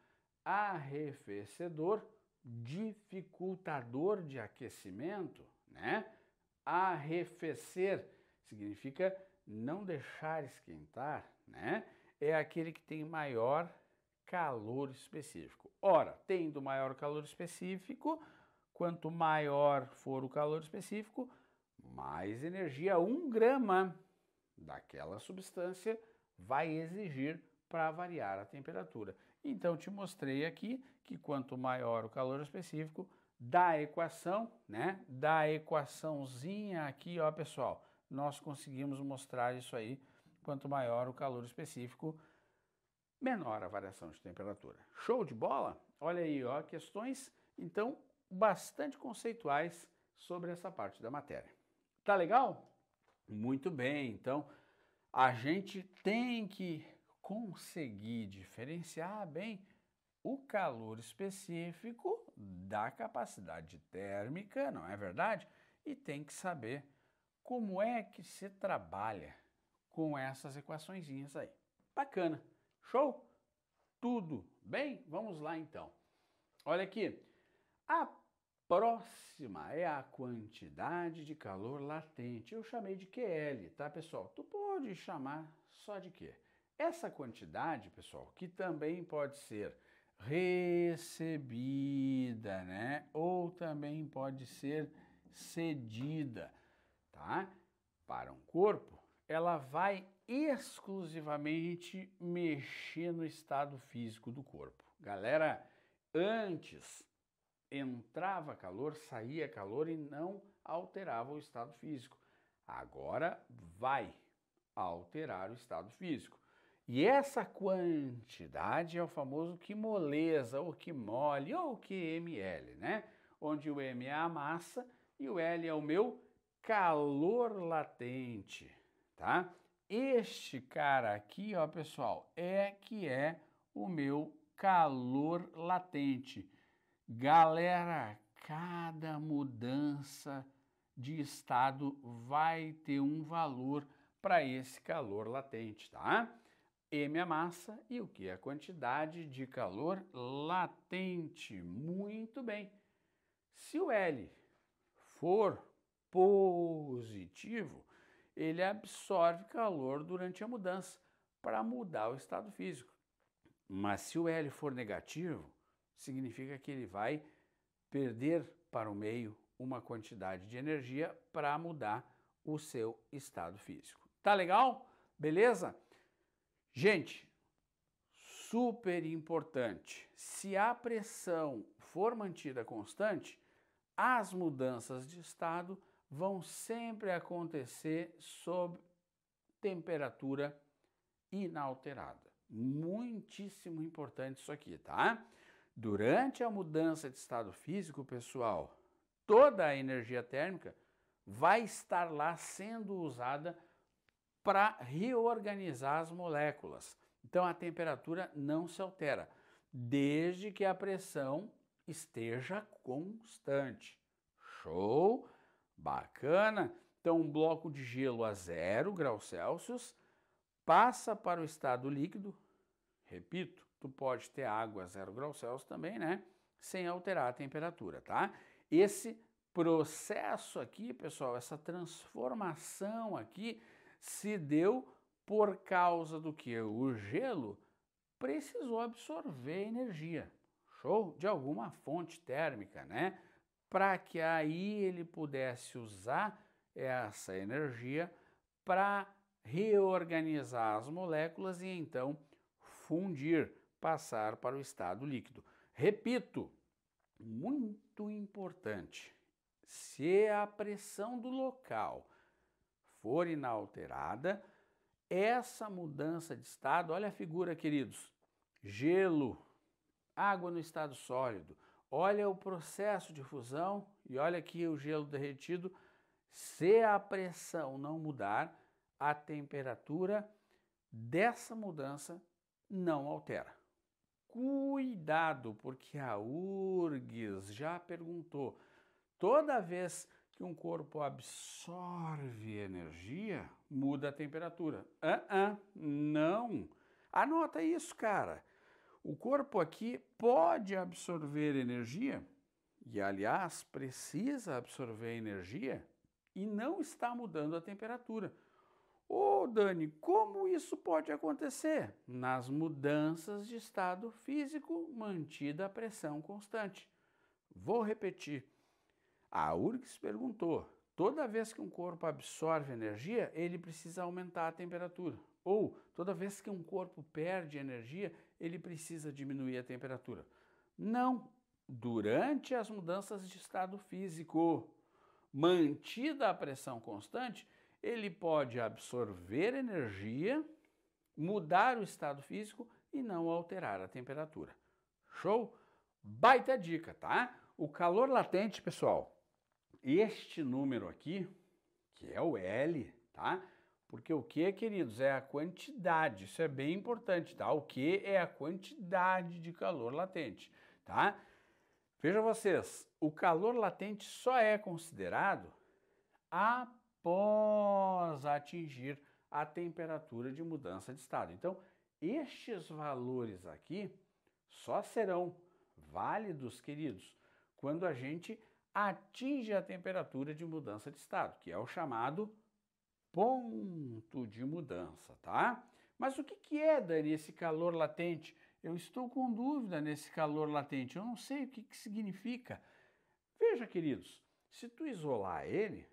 arrefecedor, dificultador de aquecimento, né? Arrefecer significa não deixar esquentar, né? É aquele que tem maior calor específico. Ora, tendo maior calor específico, quanto maior for o calor específico, mais energia 1 grama daquela substância vai exigir para variar a temperatura. Então, te mostrei aqui que quanto maior o calor específico, da equação, né? Da equaçãozinha aqui, ó, pessoal, nós conseguimos mostrar isso aí. Quanto maior o calor específico, menor a variação de temperatura. Show de bola? Olha aí, ó, questões, então, bastante conceituais sobre essa parte da matéria. Tá legal? Muito bem, então, a gente tem que conseguir diferenciar bem o calor específico da capacidade térmica, não é verdade? E tem que saber como é que se trabalha com essas equaçõezinhas aí. Bacana. Show? Tudo bem? Vamos lá então. Olha aqui. A próxima é a quantidade de calor latente. Eu chamei de QL, tá, pessoal? Tu pode chamar só de Q. Essa quantidade, pessoal, que também pode ser recebida, né? Ou também pode ser cedida, tá? Para um corpo, ela vai exclusivamente mexer no estado físico do corpo. Galera, antes entrava calor, saía calor e não alterava o estado físico. Agora vai alterar o estado físico. E essa quantidade é o famoso que moleza, ou que mole, ou que ml, né? Onde o m é a massa e o L é o meu calor latente, tá? Este cara aqui, ó, pessoal, é o meu calor latente. Galera, cada mudança de estado vai ter um valor para esse calor latente, tá? M é a massa e o que? A quantidade de calor latente. Muito bem. Se o L for positivo, ele absorve calor durante a mudança para mudar o estado físico. Mas se o L for negativo, significa que ele vai perder para o meio uma quantidade de energia para mudar o seu estado físico. Tá legal? Beleza? Gente, super importante. Se a pressão for mantida constante, as mudanças de estado vão sempre acontecer sob temperatura inalterada. Muitíssimo importante isso aqui, tá? Durante a mudança de estado físico, pessoal, toda a energia térmica vai estar lá sendo usada para reorganizar as moléculas. Então a temperatura não se altera, desde que a pressão esteja constante. Show? Bacana? Então um bloco de gelo a 0 graus Celsius passa para o estado líquido. Repito, tu pode ter água a 0 graus Celsius também, né? Sem alterar a temperatura, tá? Esse processo aqui, pessoal, essa transformação aqui se deu por causa do que o gelo precisou absorver energia, show? De alguma fonte térmica, né? Para que aí ele pudesse usar essa energia para reorganizar as moléculas e então fundir, passar para o estado líquido. Repito, muito importante, se a pressão do local for inalterada, essa mudança de estado, olha a figura, queridos, gelo, água no estado sólido, olha o processo de fusão e olha aqui o gelo derretido. Se a pressão não mudar, a temperatura dessa mudança não altera. Cuidado, porque a URGS já perguntou, toda vez que um corpo absorve energia, muda a temperatura. Não! Anota isso, cara. O corpo aqui pode absorver energia, e aliás, precisa absorver energia, e não está mudando a temperatura. Ô, Dani, como isso pode acontecer? Nas mudanças de estado físico, mantida a pressão constante. Vou repetir. A URGS perguntou, toda vez que um corpo absorve energia, ele precisa aumentar a temperatura. Ou, toda vez que um corpo perde energia, ele precisa diminuir a temperatura. Não, durante as mudanças de estado físico, mantida a pressão constante, ele pode absorver energia, mudar o estado físico e não alterar a temperatura. Show? Baita dica, tá? O calor latente, pessoal, este número aqui, que é o L, tá? Porque o que, queridos, é a quantidade, isso é bem importante, tá? O que é a quantidade de calor latente, tá? Vejam vocês, o calor latente só é considerado após atingir a temperatura de mudança de estado. Então, estes valores aqui só serão válidos, queridos, quando a gente atinge a temperatura de mudança de estado, que é o chamado ponto de mudança, tá? Mas o que é, Dani, esse calor latente? Eu estou com dúvida nesse calor latente, eu não sei o que significa. Veja, queridos, se tu isolar ele,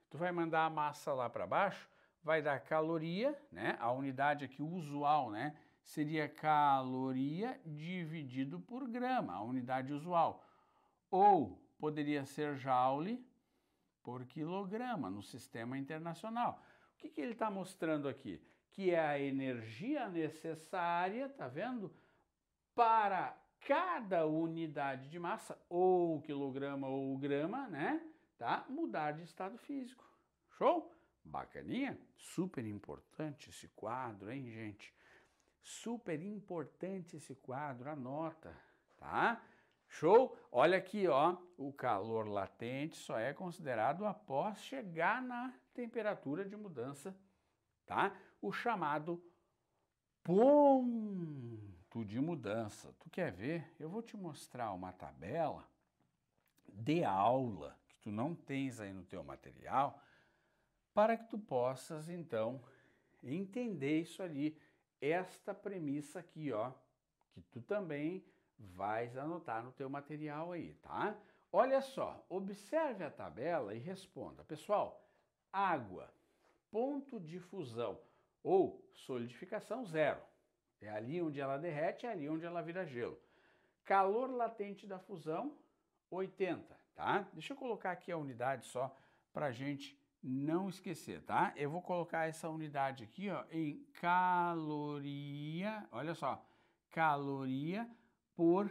tu vai mandar a massa lá para baixo, vai dar caloria, né? A unidade aqui usual, né? Seria caloria dividido por grama, a unidade usual. Ou poderia ser joule por quilograma no sistema internacional. O que ele está mostrando aqui? Que é a energia necessária, tá vendo? Para cada unidade de massa, ou quilograma ou grama, né? Tá? Mudar de estado físico. Show? Bacaninha? Super importante esse quadro, hein, gente? Super importante esse quadro, anota, tá? Show? Olha aqui, ó, o calor latente só é considerado após chegar na temperatura de mudança, tá? O chamado ponto de mudança. Tu quer ver? Eu vou te mostrar uma tabela de aula que tu não tens aí no teu material, para que tu possas, então, entender isso ali, esta premissa aqui, ó, que tu também vais anotar no teu material aí, tá? Olha só, observe a tabela e responda. Pessoal, água, ponto de fusão ou solidificação zero. É ali onde ela derrete, é ali onde ela vira gelo. Calor latente da fusão, 80, tá? Deixa eu colocar aqui a unidade só para a gente não esquecer, tá? Eu vou colocar essa unidade aqui, ó, em caloria, olha só, caloria por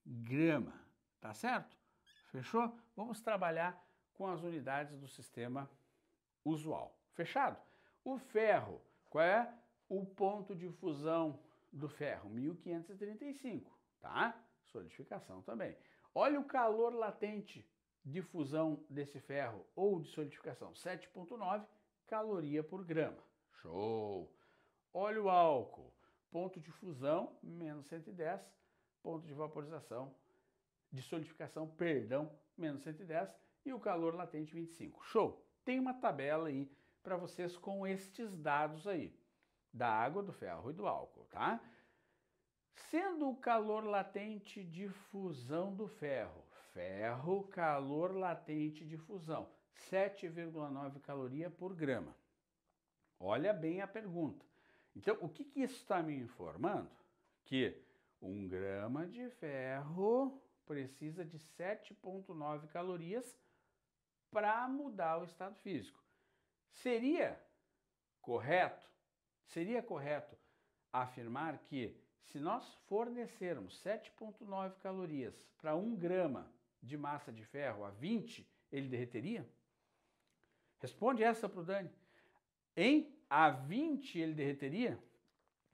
grama, tá certo? Fechou? Vamos trabalhar com as unidades do sistema usual. Fechado? O ferro, qual é o ponto de fusão do ferro? 1535, tá? Solidificação também. Olha o calor latente de fusão desse ferro ou de solidificação, 7,9 caloria por grama. Show! Olha o álcool, ponto de fusão, menos 110, ponto de vaporização, de solidificação, perdão, menos 110, e o calor latente 25. Show! Tem uma tabela aí para vocês com estes dados aí, da água, do ferro e do álcool, tá? Sendo o calor latente de fusão do ferro, calor latente de fusão, 7,9 caloria por grama. Olha bem a pergunta. Então, o que isso está me informando? Que 1 grama de ferro precisa de 7,9 calorias para mudar o estado físico. Seria correto afirmar que se nós fornecermos 7,9 calorias para 1 grama de massa de ferro a 20, ele derreteria? Responde essa para o Dani. A 20 ele derreteria?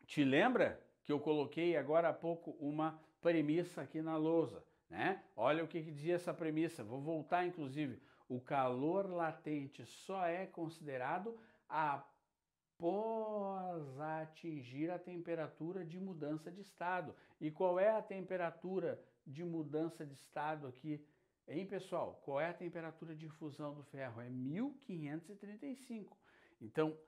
Te lembra que eu coloquei agora há pouco uma premissa aqui na lousa, né? Olha o que dizia essa premissa. Vou voltar, inclusive. O calor latente só é considerado após após atingir a temperatura de mudança de estado. E qual é a temperatura de mudança de estado aqui, hein, pessoal? Qual é a temperatura de fusão do ferro? É 1535. Então,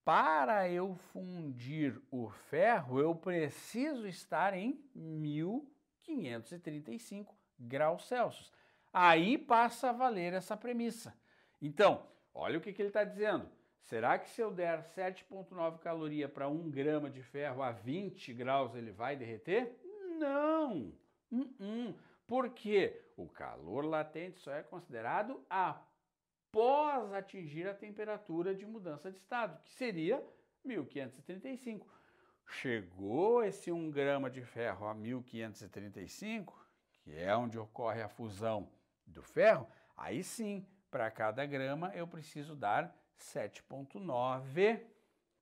para eu fundir o ferro, eu preciso estar em 1535 graus Celsius. Aí passa a valer essa premissa. Então, olha o que ele está dizendo. Será que se eu der 7,9 caloria para 1 grama de ferro a 20 graus ele vai derreter? Não! Porque o calor latente só é considerado após atingir a temperatura de mudança de estado, que seria 1535. Chegou esse 1 grama de ferro a 1535, que é onde ocorre a fusão do ferro, aí sim, para cada grama eu preciso dar 7,9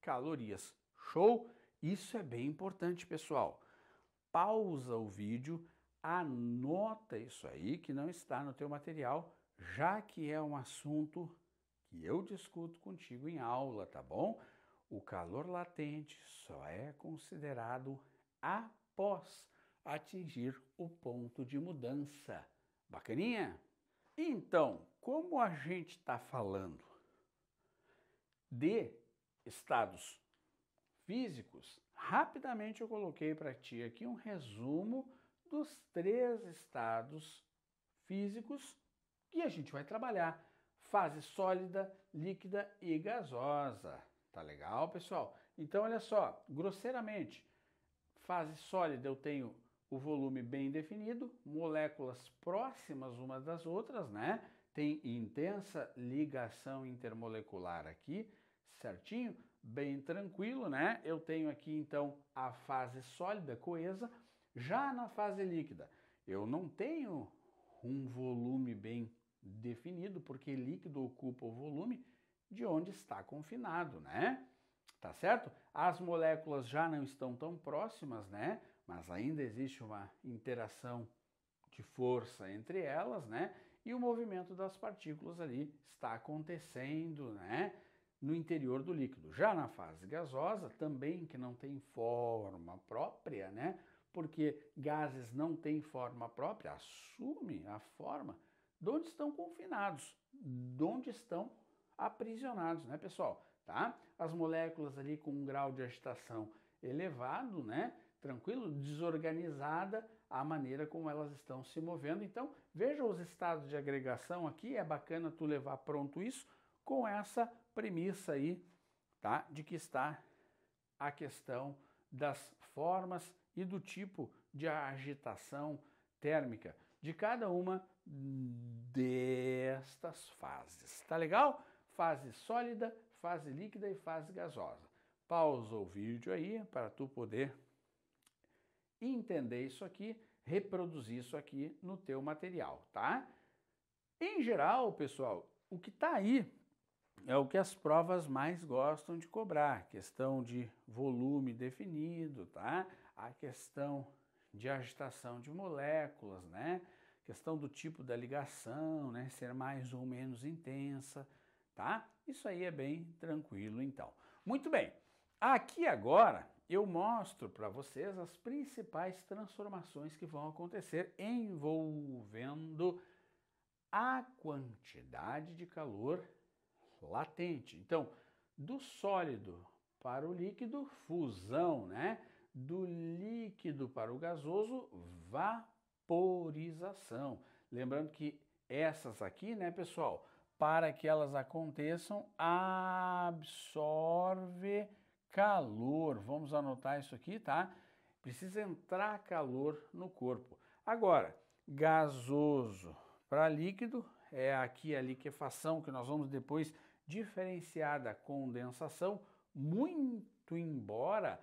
calorias. Show? Isso é bem importante, pessoal. Pausa o vídeo, anota isso aí que não está no teu material, já que é um assunto que eu discuto contigo em aula, tá bom? O calor latente só é considerado após atingir o ponto de mudança. Bacaninha? Então, como a gente está falando de estados físicos, rapidamente eu coloquei para ti aqui um resumo dos 3 estados físicos que a gente vai trabalhar: fase sólida, líquida e gasosa. Tá legal, pessoal? Então, olha só, grosseiramente, fase sólida eu tenho o volume bem definido, moléculas próximas umas das outras, né? Tem intensa ligação intermolecular aqui, certinho? Bem tranquilo, né? Eu tenho aqui, então, a fase sólida, coesa. Já na fase líquida, eu não tenho um volume bem definido, porque líquido ocupa o volume de onde está confinado, né? Tá certo? As moléculas já não estão tão próximas, né? Mas ainda existe uma interação de força entre elas, né? E o movimento das partículas ali está acontecendo, né? No interior do líquido. Já na fase gasosa, também que não tem forma própria, né? Porque gases não têm forma própria, assumem a forma de onde estão confinados, de onde estão aprisionados, né, pessoal? Tá? As moléculas ali com um grau de agitação elevado, né? Tranquilo, desorganizada a maneira como elas estão se movendo. Então, veja os estados de agregação aqui, é bacana tu levar pronto isso com essa premissa aí, tá? De que está a questão das formas e do tipo de agitação térmica de cada uma destas fases. Tá legal? Fase sólida, fase líquida e fase gasosa. Pausa o vídeo aí para tu poder entender isso aqui, reproduzir isso aqui no teu material, tá? Em geral, pessoal, o que está aí é o que as provas mais gostam de cobrar, questão de volume definido, tá? A questão de agitação de moléculas, né? Questão do tipo da ligação, né? Ser mais ou menos intensa, tá? Isso aí é bem tranquilo, então. Muito bem, aqui agora eu mostro para vocês as principais transformações que vão acontecer envolvendo a quantidade de calor latente. Então, do sólido para o líquido, fusão, né? Do líquido para o gasoso, vaporização. Lembrando que essas aqui, né, pessoal, para que elas aconteçam, absorve calor. Vamos anotar isso aqui, tá? Precisa entrar calor no corpo. Agora, gasoso para líquido, é aqui a liquefação que nós vamos depois diferenciar da condensação, muito embora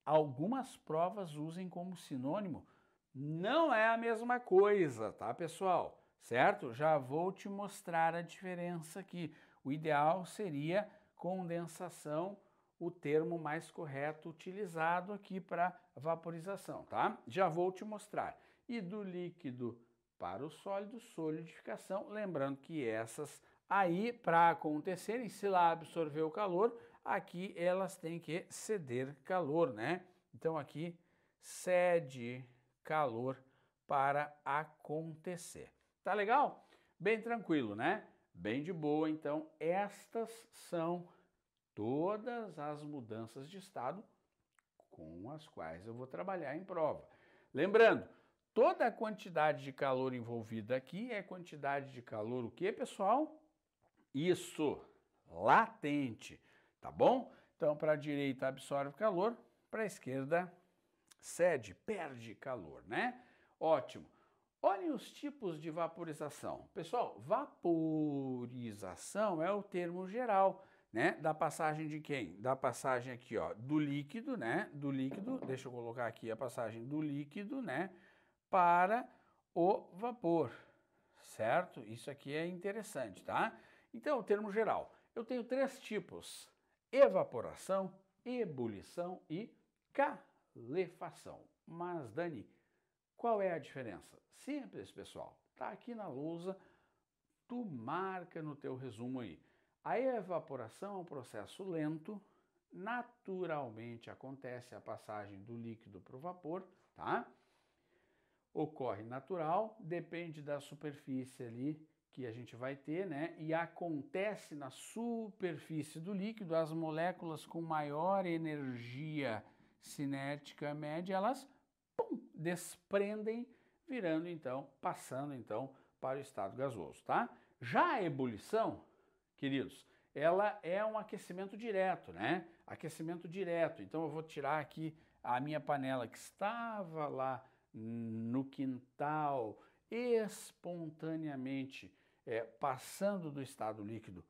algumas provas usem como sinônimo, não é a mesma coisa, tá, pessoal? Certo? Já vou te mostrar a diferença aqui. O ideal seria condensação, o termo mais correto utilizado aqui para vaporização, tá? Já vou te mostrar. E do líquido para o sólido, solidificação, lembrando que essas aí, para acontecerem, se lá absorver o calor, aqui elas têm que ceder calor, né? Então aqui cede calor para acontecer. Tá legal? Bem tranquilo, né? Bem de boa. Então estas são todas as mudanças de estado com as quais eu vou trabalhar em prova. Lembrando, toda a quantidade de calor envolvida aqui é quantidade de calor o quê, pessoal? Isso, latente, tá bom? Então, para a direita absorve calor, para a esquerda cede, perde calor, né? Ótimo. Olhem os tipos de vaporização. Pessoal, vaporização é o termo geral, né? Da passagem de quem? Da passagem aqui, ó, do líquido, né? Do líquido, deixa eu colocar aqui a passagem do líquido, né? Para o vapor, certo? Isso aqui é interessante, tá? Então, o termo geral. Eu tenho 3 tipos: evaporação, ebulição e calefação. Mas, Dani, qual é a diferença? Simples, pessoal. Tá aqui na lousa, tu marca no teu resumo aí. A evaporação é um processo lento, naturalmente acontece a passagem do líquido para o vapor, tá? Ocorre natural, depende da superfície ali que a gente vai ter, né? E acontece na superfície do líquido, as moléculas com maior energia cinética média, elas desprendem, virando então, passando então para o estado gasoso, tá? Já a ebulição, queridos, ela é um aquecimento direto, né? Aquecimento direto. Então eu vou tirar aqui a minha panela que estava lá no quintal, espontaneamente passando do estado líquido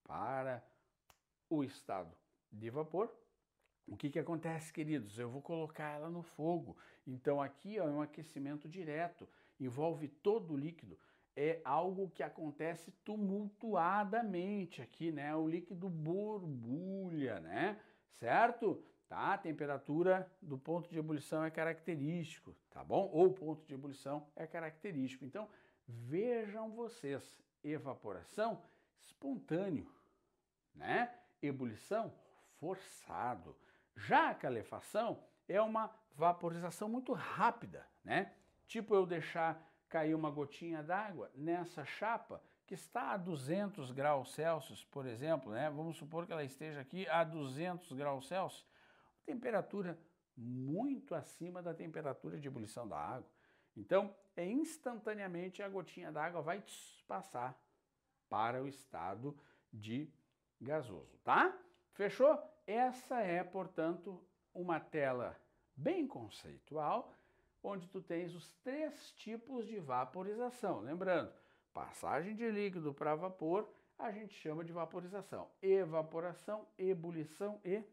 para o estado de vapor. O que acontece, queridos? Eu vou colocar ela no fogo. Então aqui ó, é um aquecimento direto, envolve todo o líquido. É algo que acontece tumultuadamente aqui, né? O líquido borbulha, né? Certo? Tá? A temperatura do ponto de ebulição é característico, tá bom? Ou o ponto de ebulição é característico. Então, vejam vocês, evaporação espontâneo, né? Ebulição forçado. Já a calefação é uma vaporização muito rápida, né? Tipo eu deixar cair uma gotinha d'água nessa chapa que está a 200 graus Celsius, por exemplo, né? Vamos supor que ela esteja aqui a 200 graus Celsius, temperatura muito acima da temperatura de ebulição da água. Então, instantaneamente a gotinha d'água vai passar para o estado de gasoso, tá? Fechou? Essa é, portanto, uma tela bem conceitual, onde tu tens os 3 tipos de vaporização. Lembrando, passagem de líquido para vapor, a gente chama de vaporização. Evaporação, ebulição e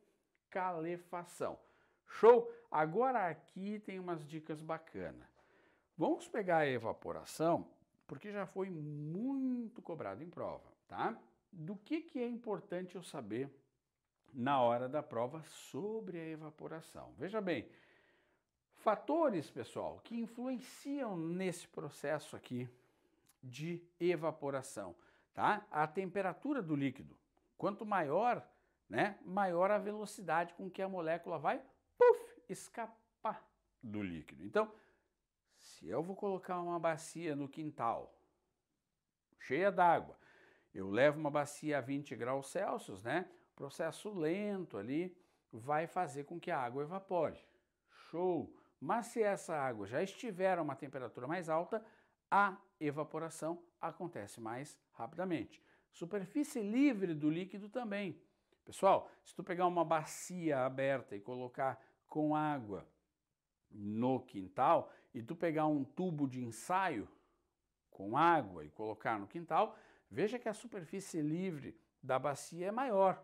calefação. Show? Agora aqui tem umas dicas bacanas. Vamos pegar a evaporação, porque já foi muito cobrado em prova, tá? Do que é importante eu saber na hora da prova sobre a evaporação? Veja bem, fatores, pessoal, que influenciam nesse processo aqui de evaporação, tá? A temperatura do líquido. Quanto maior, né, maior a velocidade com que a molécula vai escapar do líquido. Então, se eu vou colocar uma bacia no quintal cheia d'água, eu levo uma bacia a 20 graus Celsius, né? Processo lento ali vai fazer com que a água evapore. Show! Mas se essa água já estiver a uma temperatura mais alta, a evaporação acontece mais rapidamente. Superfície livre do líquido também. Pessoal, se tu pegar uma bacia aberta e colocar com água no quintal e tu pegar um tubo de ensaio com água e colocar no quintal, veja que a superfície livre da bacia é maior,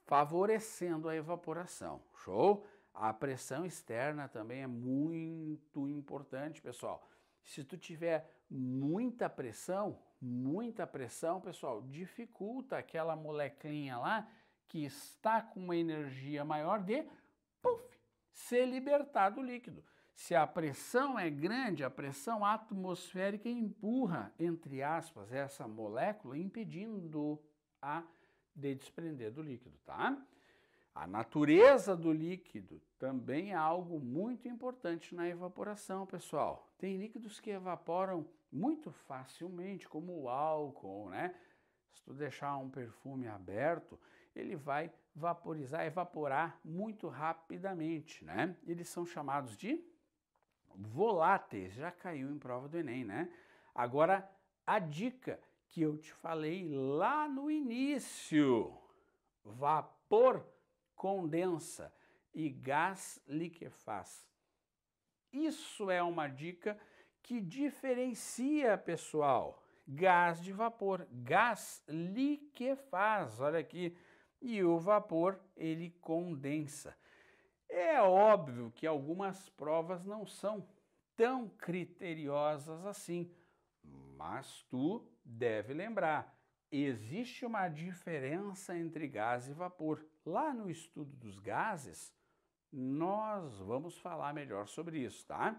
favorecendo a evaporação. Show? A pressão externa também é muito importante, pessoal. Se tu tiver muita pressão, pessoal, dificulta aquela molequinha lá que está com uma energia maior de se libertar do líquido. Se a pressão é grande, a pressão atmosférica empurra, entre aspas, essa molécula, impedindo a de desprender do líquido, tá? A natureza do líquido também é algo muito importante na evaporação, pessoal. Tem líquidos que evaporam muito facilmente, como o álcool, né? Se tu deixar um perfume aberto, ele vai evaporar muito rapidamente, né? Eles são chamados de voláteis, já caiu em prova do Enem, né? Agora, a dica que eu te falei lá no início, vapor condensa e gás liquefaz. Isso é uma dica que diferencia, pessoal, gás de vapor, gás liquefaz, olha aqui, e o vapor ele condensa. É óbvio que algumas provas não são tão criteriosas assim, mas tu deve lembrar, existe uma diferença entre gás e vapor. Lá no estudo dos gases, nós vamos falar melhor sobre isso, tá?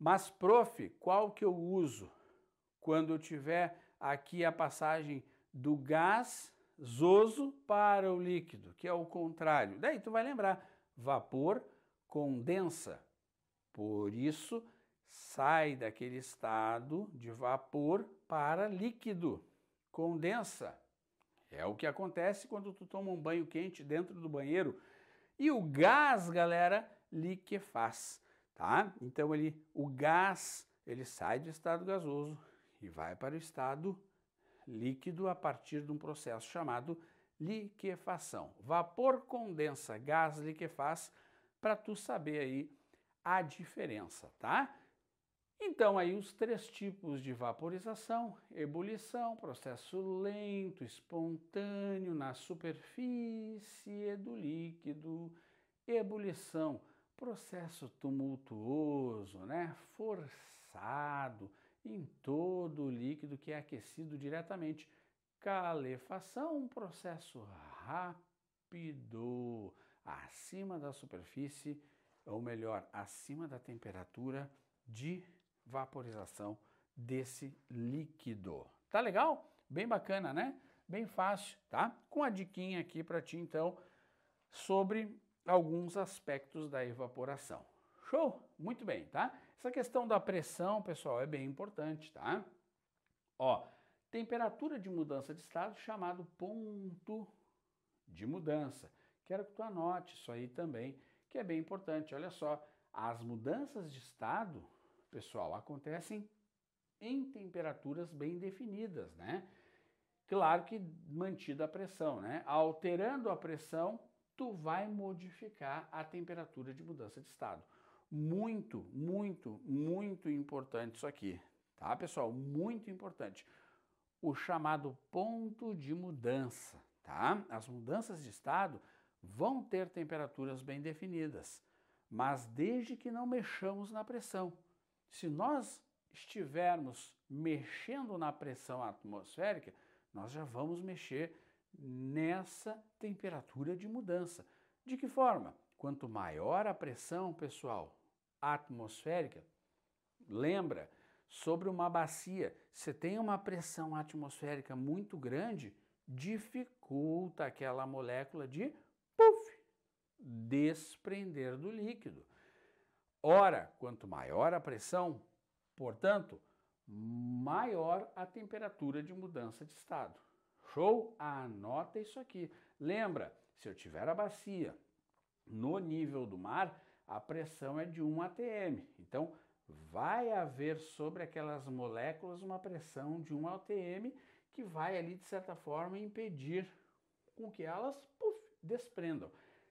Mas, prof, qual que eu uso quando eu tiver aqui a passagem do gasoso para o líquido, que é o contrário? Daí tu vai lembrar, vapor condensa. Por isso, sai daquele estado de vapor para líquido. Condensa. É o que acontece quando tu toma um banho quente dentro do banheiro. E o gás, galera, liquefaz, tá? Então, o gás, ele sai do estado gasoso e vai para o estado líquido a partir de um processo chamado liquefação. Vapor condensa, gás liquefaz, para tu saber aí a diferença, tá? Então, aí os três tipos de vaporização: ebulição, processo lento, espontâneo na superfície do líquido; ebulição, processo tumultuoso, né? Forçado em todo o líquido que é aquecido diretamente; calefação, um processo rápido acima da superfície, ou melhor, acima da temperatura de vaporização desse líquido. Tá legal? Bem bacana, né? Bem fácil, tá? Com a diquinha aqui para ti, então, sobre alguns aspectos da evaporação. Show? Muito bem, tá? Essa questão da pressão, pessoal, é bem importante, tá? Ó, temperatura de mudança de estado chamado ponto de mudança. Quero que tu anote isso aí também, que é bem importante. Olha só, as mudanças de estado, pessoal, acontecem em temperaturas bem definidas, né? Claro que mantida a pressão, né? Alterando a pressão, tu vai modificar a temperatura de mudança de estado. Muito, muito, muito importante isso aqui, tá, pessoal? Muito importante. O chamado ponto de mudança, tá? As mudanças de estado vão ter temperaturas bem definidas, mas desde que não mexamos na pressão. Se nós estivermos mexendo na pressão atmosférica, nós já vamos mexer nessa temperatura de mudança. De que forma? Quanto maior a pressão, pessoal, atmosférica, lembra, sobre uma bacia, você tem uma pressão atmosférica muito grande, dificulta aquela molécula de desprender do líquido. Ora, quanto maior a pressão, portanto, maior a temperatura de mudança de estado. Show? Anota isso aqui. Lembra, se eu tiver a bacia no nível do mar, a pressão é de 1 atm. Então, vai haver sobre aquelas moléculas uma pressão de 1 atm que vai ali, de certa forma, impedir com que elas desprendam.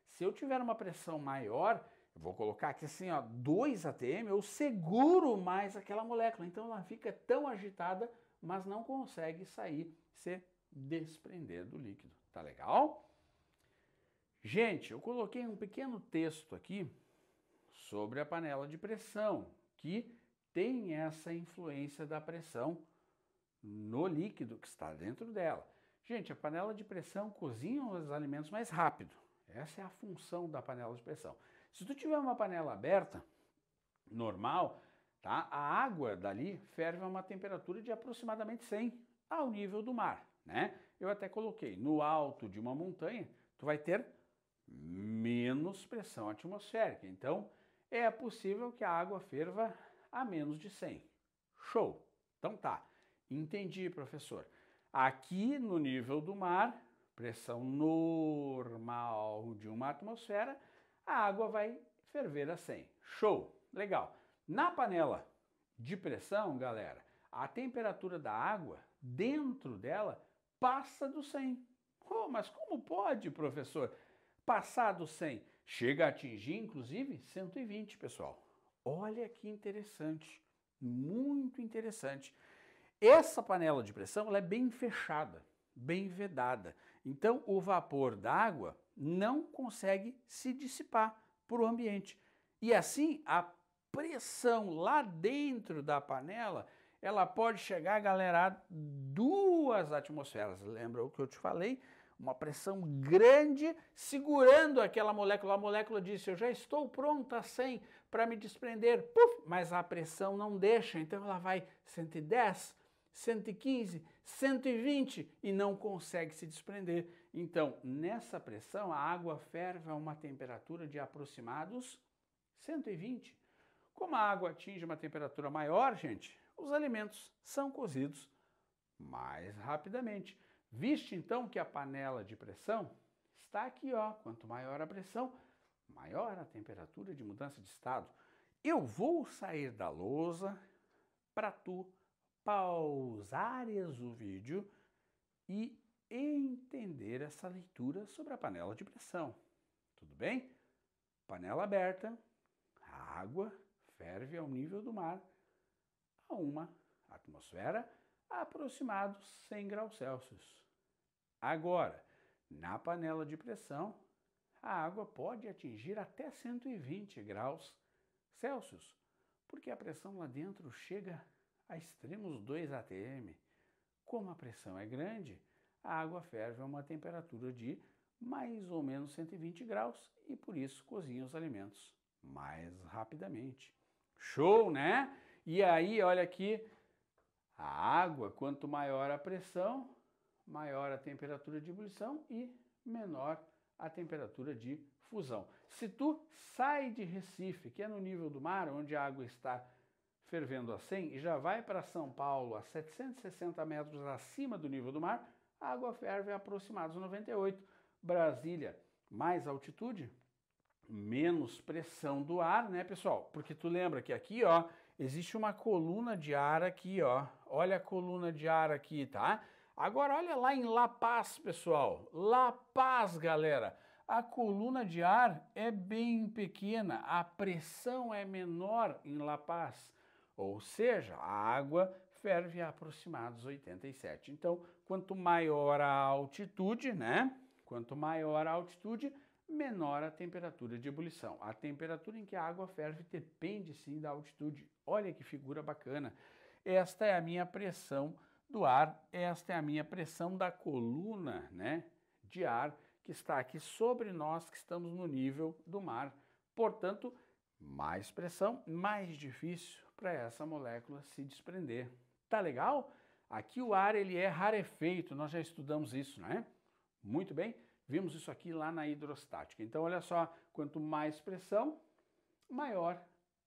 Se eu tiver uma pressão maior, eu vou colocar aqui assim, ó, 2 atm, eu seguro mais aquela molécula. Então ela fica tão agitada, mas não consegue sair, se desprender do líquido. Tá legal? Gente, eu coloquei um pequeno texto aqui sobre a panela de pressão, que tem essa influência da pressão no líquido que está dentro dela. Gente, a panela de pressão cozinha os alimentos mais rápido. Essa é a função da panela de pressão. Se tu tiver uma panela aberta, normal, tá? A água dali ferve a uma temperatura de aproximadamente 100 ao nível do mar, né? Eu até coloquei, no alto de uma montanha, tu vai ter menos pressão atmosférica. Então, é possível que a água ferva a menos de 100. Show! Então tá, entendi, professor. Aqui no nível do mar, pressão normal de uma atmosfera, a água vai ferver a 100. Show! Legal. Na panela de pressão, galera, a temperatura da água dentro dela passa do 100. Oh, mas como pode, professor, passar do 100? Chega a atingir, inclusive, 120, pessoal. Olha que interessante, muito interessante. Essa panela de pressão ela é bem fechada, bem vedada. Então, o vapor da água não consegue se dissipar para o ambiente. E assim, a pressão lá dentro da panela, ela pode chegar, galera, a 2 atmosferas. Lembra o que eu te falei? Uma pressão grande segurando aquela molécula. A molécula disse, eu já estou pronta a 100 para me desprender. Puf, mas a pressão não deixa, então ela vai 110, 115, 120 e não consegue se desprender. Então, nessa pressão, a água ferve a uma temperatura de aproximados 120. Como a água atinge uma temperatura maior, gente, os alimentos são cozidos mais rapidamente. Viste então que a panela de pressão está aqui, ó. Quanto maior a pressão, maior a temperatura de mudança de estado. Eu vou sair da lousa para tu pausares o vídeo e entender essa leitura sobre a panela de pressão. Tudo bem? Panela aberta, a água ferve ao nível do mar a 1 atmosfera, aproximados 100 graus Celsius. Agora, na panela de pressão, a água pode atingir até 120 graus Celsius, porque a pressão lá dentro chega a extremos 2 atm. Como a pressão é grande, a água ferve a uma temperatura de mais ou menos 120 graus e por isso cozinha os alimentos mais rapidamente. Show, né? E aí, olha aqui, a água, quanto maior a pressão, maior a temperatura de ebulição e menor a temperatura de fusão. Se tu sai de Recife, que é no nível do mar, onde a água está fervendo a 100, e já vai para São Paulo, a 760 metros acima do nível do mar, a água ferve a aproximados 98. Brasília, mais altitude, menos pressão do ar, né, pessoal? Porque tu lembra que aqui, ó, existe uma coluna de ar aqui, ó. Olha a coluna de ar aqui, tá? Agora, olha lá em La Paz, pessoal. La Paz, galera. A coluna de ar é bem pequena, a pressão é menor em La Paz. Ou seja, a água ferve a aproximados 87. Então, quanto maior a altitude, né? Quanto maior a altitude, menor a temperatura de ebulição. A temperatura em que a água ferve depende sim da altitude. Olha que figura bacana. Esta é a minha pressão do ar, esta é a minha pressão da coluna, né, de ar que está aqui sobre nós, que estamos no nível do mar. Portanto, mais pressão, mais difícil para essa molécula se desprender. Tá legal? Aqui o ar ele é rarefeito, nós já estudamos isso, né? Muito bem. Vimos isso aqui lá na hidrostática. Então, olha só, quanto mais pressão, maior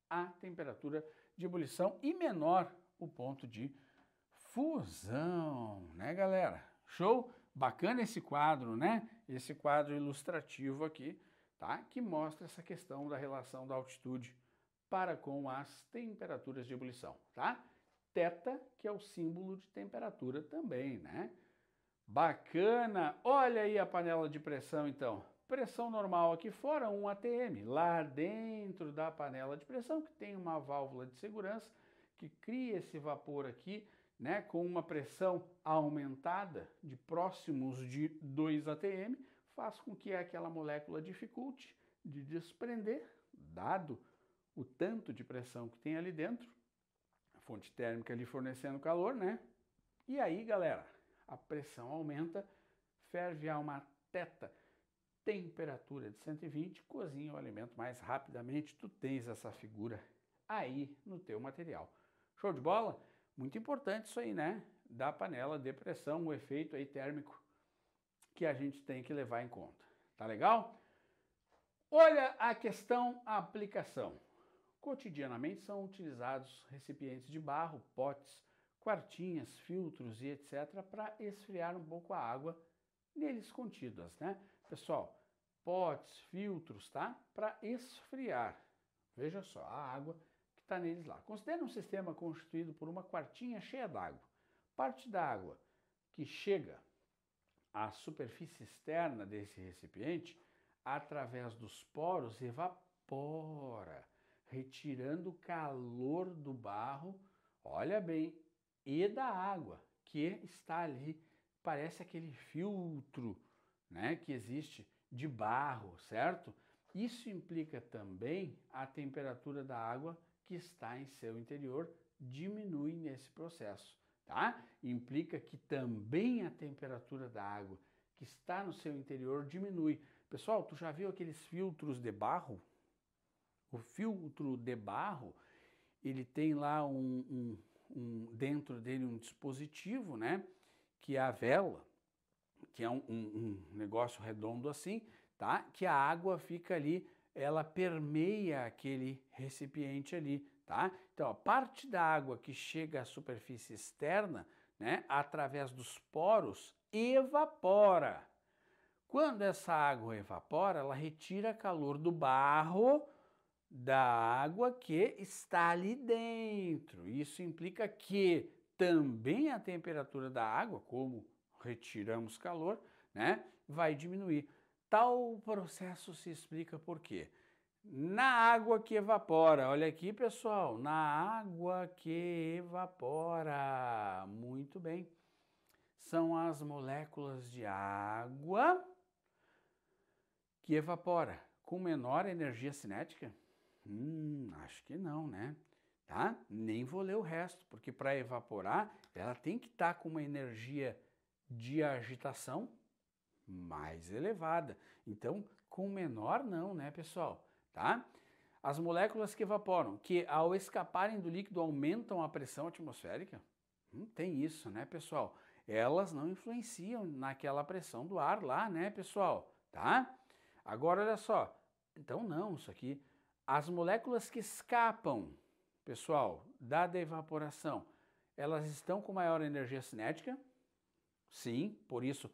a temperatura de ebulição e menor o ponto de fusão, né, galera? Show? Bacana esse quadro, né? Esse quadro ilustrativo aqui, tá? Que mostra essa questão da relação da altitude para com as temperaturas de ebulição, tá? Θ, que é o símbolo de temperatura também, né? Bacana! Olha aí a panela de pressão, então. Pressão normal aqui fora, 1 atm. Lá dentro da panela de pressão, que tem uma válvula de segurança, que cria esse vapor aqui, né, com uma pressão aumentada de próximos de 2 atm, faz com que aquela molécula dificulte de desprender, dado o tanto de pressão que tem ali dentro, a fonte térmica ali fornecendo calor, né? E aí, galera, a pressão aumenta, ferve a uma θ, temperatura de 120, cozinha o alimento mais rapidamente. Tu tens essa figura aí no teu material. Show de bola? Muito importante isso aí, né? Da panela de pressão, o efeito aí térmico que a gente tem que levar em conta. Tá legal? Olha a questão aplicação. Cotidianamente são utilizados recipientes de barro, potes, quartinhas, filtros e etc. para esfriar um pouco a água neles contidas, né? Pessoal, potes, filtros, tá? Para esfriar. Veja só, a água que está neles lá. Considere um sistema constituído por uma quartinha cheia d'água. Parte da água que chega à superfície externa desse recipiente, através dos poros, evapora, retirando o calor do barro, olha bem, e da água que está ali. Parece aquele filtro, né, que existe de barro, certo? Isso implica também a temperatura da água que está em seu interior diminui nesse processo, tá? Implica que também a temperatura da água que está no seu interior diminui. Pessoal, tu já viu aqueles filtros de barro? O filtro de barro, ele tem lá dentro dele um dispositivo, né? Que é a vela, que é um negócio redondo assim, tá? Que a água fica ali, ela permeia aquele recipiente ali, tá? Então, a parte da água que chega à superfície externa, né? Através dos poros, evapora. Quando essa água evapora, ela retira calor do barro, da água que está ali dentro. Isso implica que também a temperatura da água, como retiramos calor, né, vai diminuir. Tal processo se explica por quê? Na água que evapora, olha aqui pessoal, na água que evapora, muito bem, são as moléculas de água que evapora com menor energia cinética? Acho que não, né? Tá? Nem vou ler o resto, porque para evaporar, ela tem que estar com uma energia de agitação mais elevada. Então, com menor não, né, pessoal? Tá? As moléculas que evaporam, que ao escaparem do líquido aumentam a pressão atmosférica, tem isso, né, pessoal? Elas não influenciam naquela pressão do ar lá, né, pessoal? Tá? Agora, olha só. Então, não, isso aqui... As moléculas que escapam, pessoal, da evaporação, elas estão com maior energia cinética? Sim, por isso,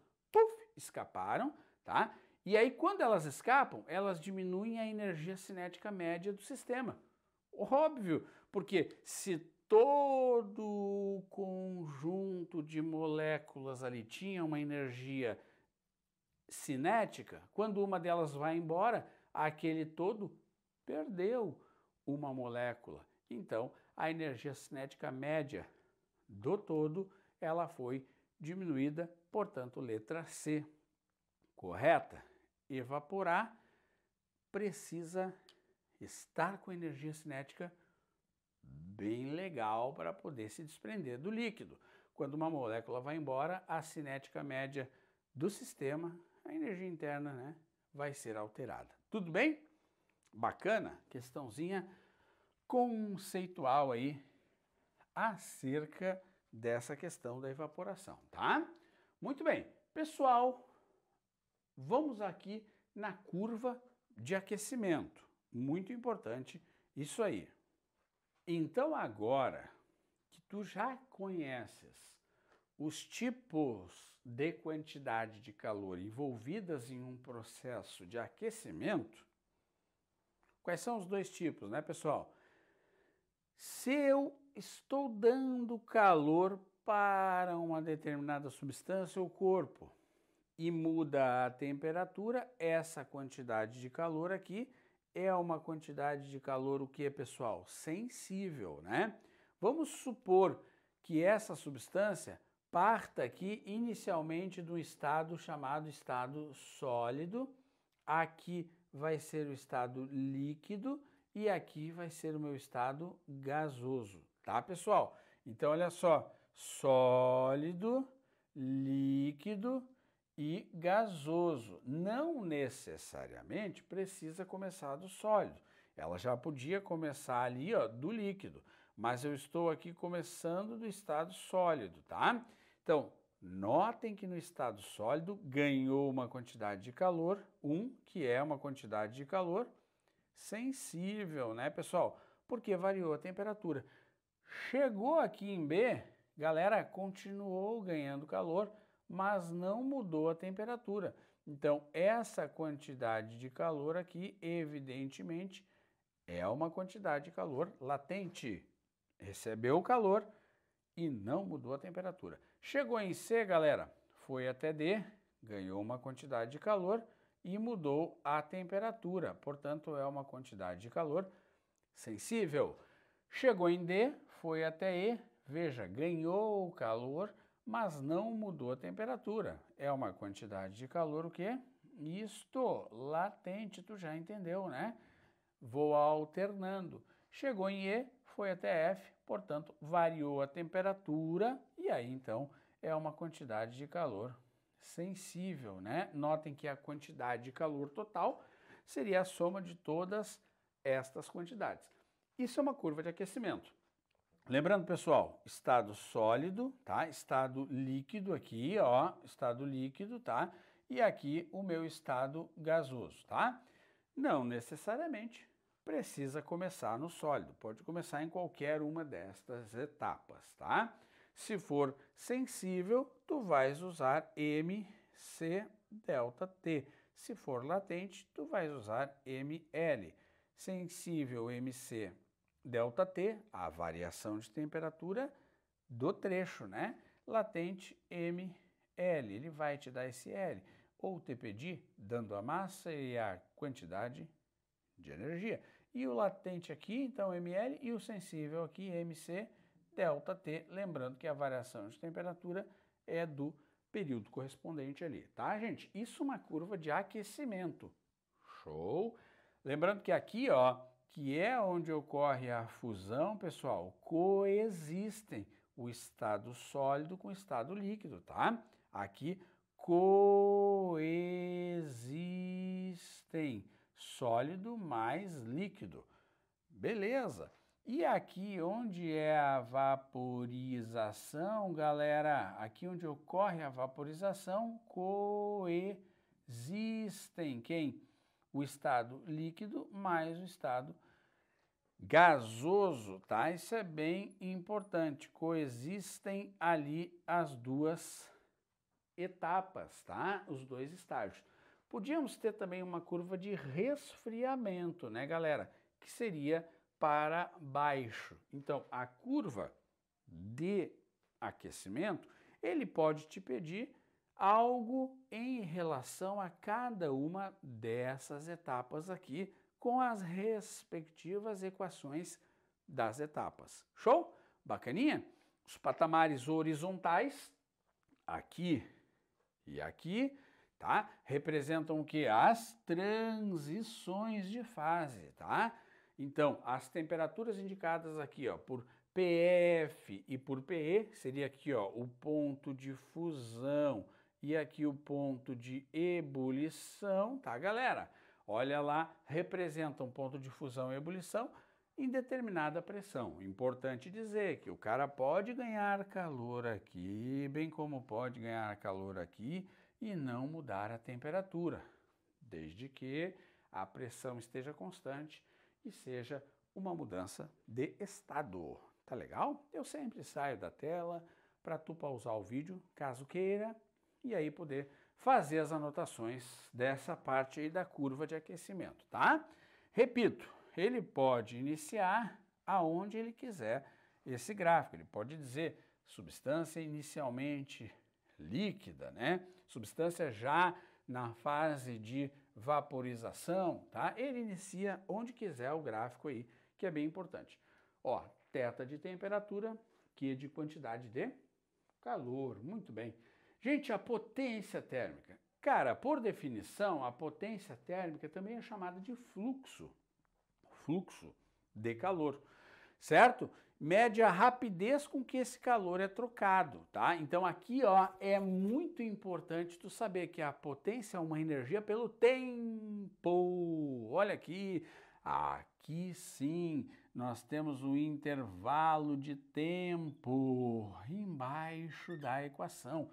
escaparam, tá? E aí, quando elas escapam, elas diminuem a energia cinética média do sistema. Óbvio, porque se todo o conjunto de moléculas ali tinha uma energia cinética, quando uma delas vai embora, aquele todo perdeu uma molécula. Então, a energia cinética média do todo, ela foi diminuída, portanto, letra C. Correta? Evaporar precisa estar com energia cinética bem legal para poder se desprender do líquido. Quando uma molécula vai embora, a cinética média do sistema, a energia interna, né, vai ser alterada. Tudo bem? Bacana? Questãozinha conceitual aí acerca dessa questão da evaporação, tá? Muito bem. Pessoal, vamos aqui na curva de aquecimento. Muito importante isso aí. Então, agora que tu já conheces os tipos de quantidade de calor envolvidas em um processo de aquecimento, quais são os dois tipos, né, pessoal? Se eu estou dando calor para uma determinada substância ou corpo e muda a temperatura, essa quantidade de calor aqui é uma quantidade de calor, o que, pessoal? Sensível, né? Vamos supor que essa substância parta aqui inicialmente do estado chamado estado sólido, aqui vai ser o estado líquido e aqui vai ser o meu estado gasoso, tá, pessoal? Então, olha só, sólido, líquido e gasoso. Não necessariamente precisa começar do sólido. Ela já podia começar ali, ó, do líquido. mas eu estou aqui começando do estado sólido, tá? Então, notem que no estado sólido ganhou uma quantidade de calor, 1, que é uma quantidade de calor sensível, né, pessoal? Porque variou a temperatura. Chegou aqui em B, galera, continuou ganhando calor, mas não mudou a temperatura. Então, essa quantidade de calor aqui, evidentemente, é uma quantidade de calor latente. Recebeu o calor e não mudou a temperatura. Chegou em C, galera, foi até D, ganhou uma quantidade de calor e mudou a temperatura. Portanto, é uma quantidade de calor sensível. Chegou em D, foi até E, veja, ganhou o calor, mas não mudou a temperatura. É uma quantidade de calor o quê? Isto, latente, tu já entendeu, né? Vou alternando. Chegou em E, foi até F, portanto, variou a temperatura e aí, então, é uma quantidade de calor sensível, né? Notem que a quantidade de calor total seria a soma de todas estas quantidades. Isso é uma curva de aquecimento. Lembrando, pessoal, estado sólido, tá? Estado líquido aqui, ó, estado líquido, tá? E aqui o meu estado gasoso, tá? Não necessariamente precisa começar no sólido, pode começar em qualquer uma destas etapas, tá? Se for sensível, tu vais usar MC delta T. Se for latente, tu vais usar ML. Sensível MC delta T, a variação de temperatura do trecho, né? Latente ML, ele vai te dar esse L, ou TPD, dando a massa e a quantidade de energia. E o latente aqui, então, ML, e o sensível aqui, MC delta T, lembrando que a variação de temperatura é do período correspondente ali, tá, gente? Isso é uma curva de aquecimento. Show? Lembrando que aqui, ó, que é onde ocorre a fusão, pessoal, coexistem o estado sólido com o estado líquido, tá? Aqui coexistem sólido mais líquido. Beleza. E aqui onde é a vaporização, galera, aqui onde ocorre a vaporização, coexistem quem? O estado líquido mais o estado gasoso, tá? Isso é bem importante. Coexistem ali as duas etapas, tá? Os dois estágios. Podíamos ter também uma curva de resfriamento, né, galera? Que seria para baixo. Então, a curva de aquecimento, ele pode te pedir algo em relação a cada uma dessas etapas aqui, com as respectivas equações das etapas. Show? Bacaninha? Os patamares horizontais, aqui e aqui, tá? Representam o que? As transições de fase, tá? Então, as temperaturas indicadas aqui, ó, por PF e por PE, seria aqui, ó, o ponto de fusão e aqui o ponto de ebulição, tá, galera? Olha lá, representa um ponto de fusão e ebulição em determinada pressão. Importante dizer que o cara pode ganhar calor aqui, bem como pode ganhar calor aqui e não mudar a temperatura, desde que a pressão esteja constante e seja uma mudança de estado. Tá legal? Eu sempre saio da tela para tu pausar o vídeo, caso queira, e aí poder fazer as anotações dessa parte aí da curva de aquecimento, tá? Repito, ele pode iniciar aonde ele quiser esse gráfico. Ele pode dizer substância inicialmente líquida, né? Substância já na fase de vaporização, tá? Ele inicia onde quiser o gráfico aí, que é bem importante. Ó, θ de temperatura, Q de quantidade de calor, muito bem. Gente, a potência térmica. Cara, por definição, a potência térmica também é chamada de fluxo de calor, certo? Mede a rapidez com que esse calor é trocado, tá? Então aqui, ó, é muito importante tu saber que a potência é uma energia pelo tempo. Olha aqui, aqui sim nós temos um intervalo de tempo embaixo da equação.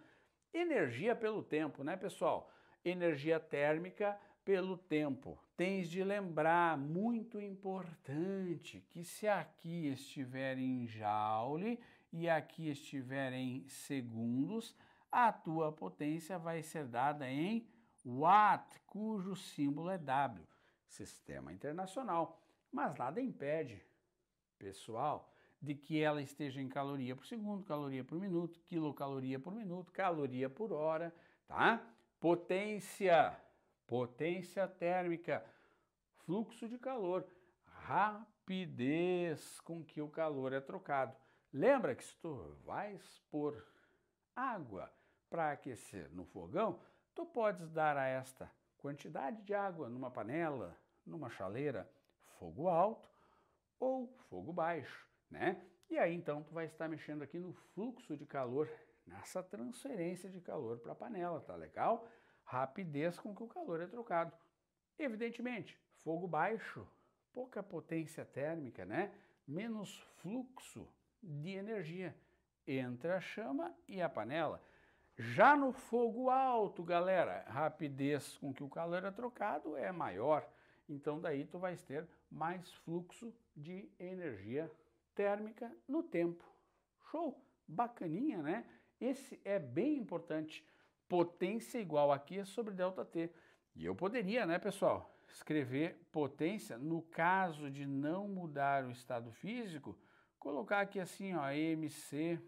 Energia pelo tempo, né, pessoal? Energia térmica pelo tempo. Tens de lembrar, muito importante, que se aqui estiver em joule e aqui estiver em segundos, a tua potência vai ser dada em watt, cujo símbolo é W, sistema internacional. Mas nada impede, pessoal, de que ela esteja em caloria por segundo, caloria por minuto, quilocaloria por minuto, caloria por hora, tá? Potência térmica, fluxo de calor, rapidez com que o calor é trocado. Lembra que se tu vais pôr água para aquecer no fogão, tu podes dar a esta quantidade de água numa panela, numa chaleira, fogo alto ou fogo baixo, né? E aí então tu vai estar mexendo aqui no fluxo de calor, nessa transferência de calor para a panela, tá legal? Rapidez com que o calor é trocado. Evidentemente, fogo baixo, pouca potência térmica, né? Menos fluxo de energia entre a chama e a panela. Já no fogo alto, galera, rapidez com que o calor é trocado é maior. Então daí tu vais ter mais fluxo de energia térmica no tempo. Show? Bacaninha, né? Esse é bem importante. Potência igual a Q sobre ΔT. E eu poderia, né, pessoal, escrever potência, no caso de não mudar o estado físico, colocar aqui assim, ó, MC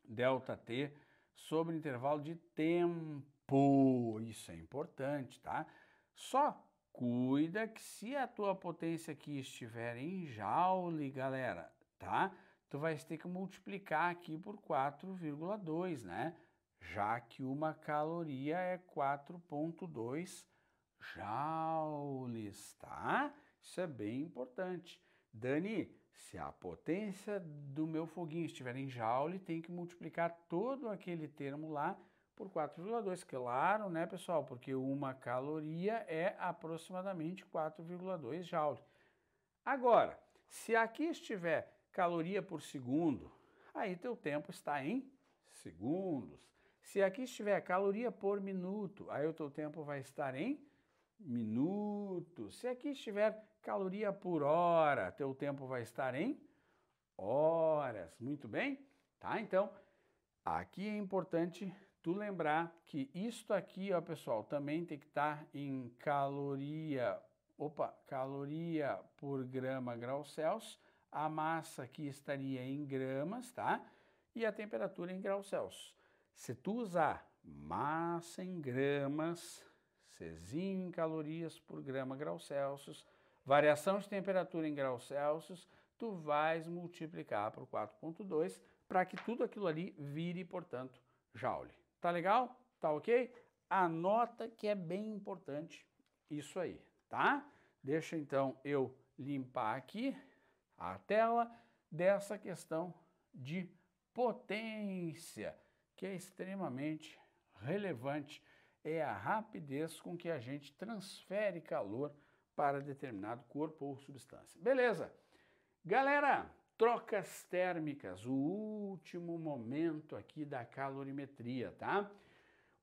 ΔT sobre intervalo de tempo. Isso é importante, tá? Só cuida que se a tua potência aqui estiver em joule, galera, tá? Tu vais ter que multiplicar aqui por 4,2, né? Já que uma caloria é 4,2 joules, tá? Isso é bem importante. Dani, se a potência do meu foguinho estiver em joule, tem que multiplicar todo aquele termo lá por 4,2, claro, né, pessoal? Porque uma caloria é aproximadamente 4,2 joule. Agora, se aqui estiver caloria por segundo, aí teu tempo está em segundos. Se aqui estiver caloria por minuto, aí o teu tempo vai estar em minutos. Se aqui estiver caloria por hora, teu tempo vai estar em horas. Muito bem? Tá? Então, aqui é importante tu lembrar que isto aqui, ó, pessoal, também tem que estar em caloria por grama grau Celsius. A massa aqui estaria em gramas, tá? E a temperatura em graus Celsius. Se tu usar massa em gramas, Czinho em calorias por grama grau Celsius, variação de temperatura em graus Celsius, tu vais multiplicar por 4,2 para que tudo aquilo ali vire, portanto, joule. Tá legal? Tá ok? Anota que é bem importante isso aí, tá? Deixa então eu limpar aqui a tela dessa questão de potência, que é extremamente relevante, é a rapidez com que a gente transfere calor para determinado corpo ou substância. Beleza? Galera, trocas térmicas, o último momento aqui da calorimetria, tá?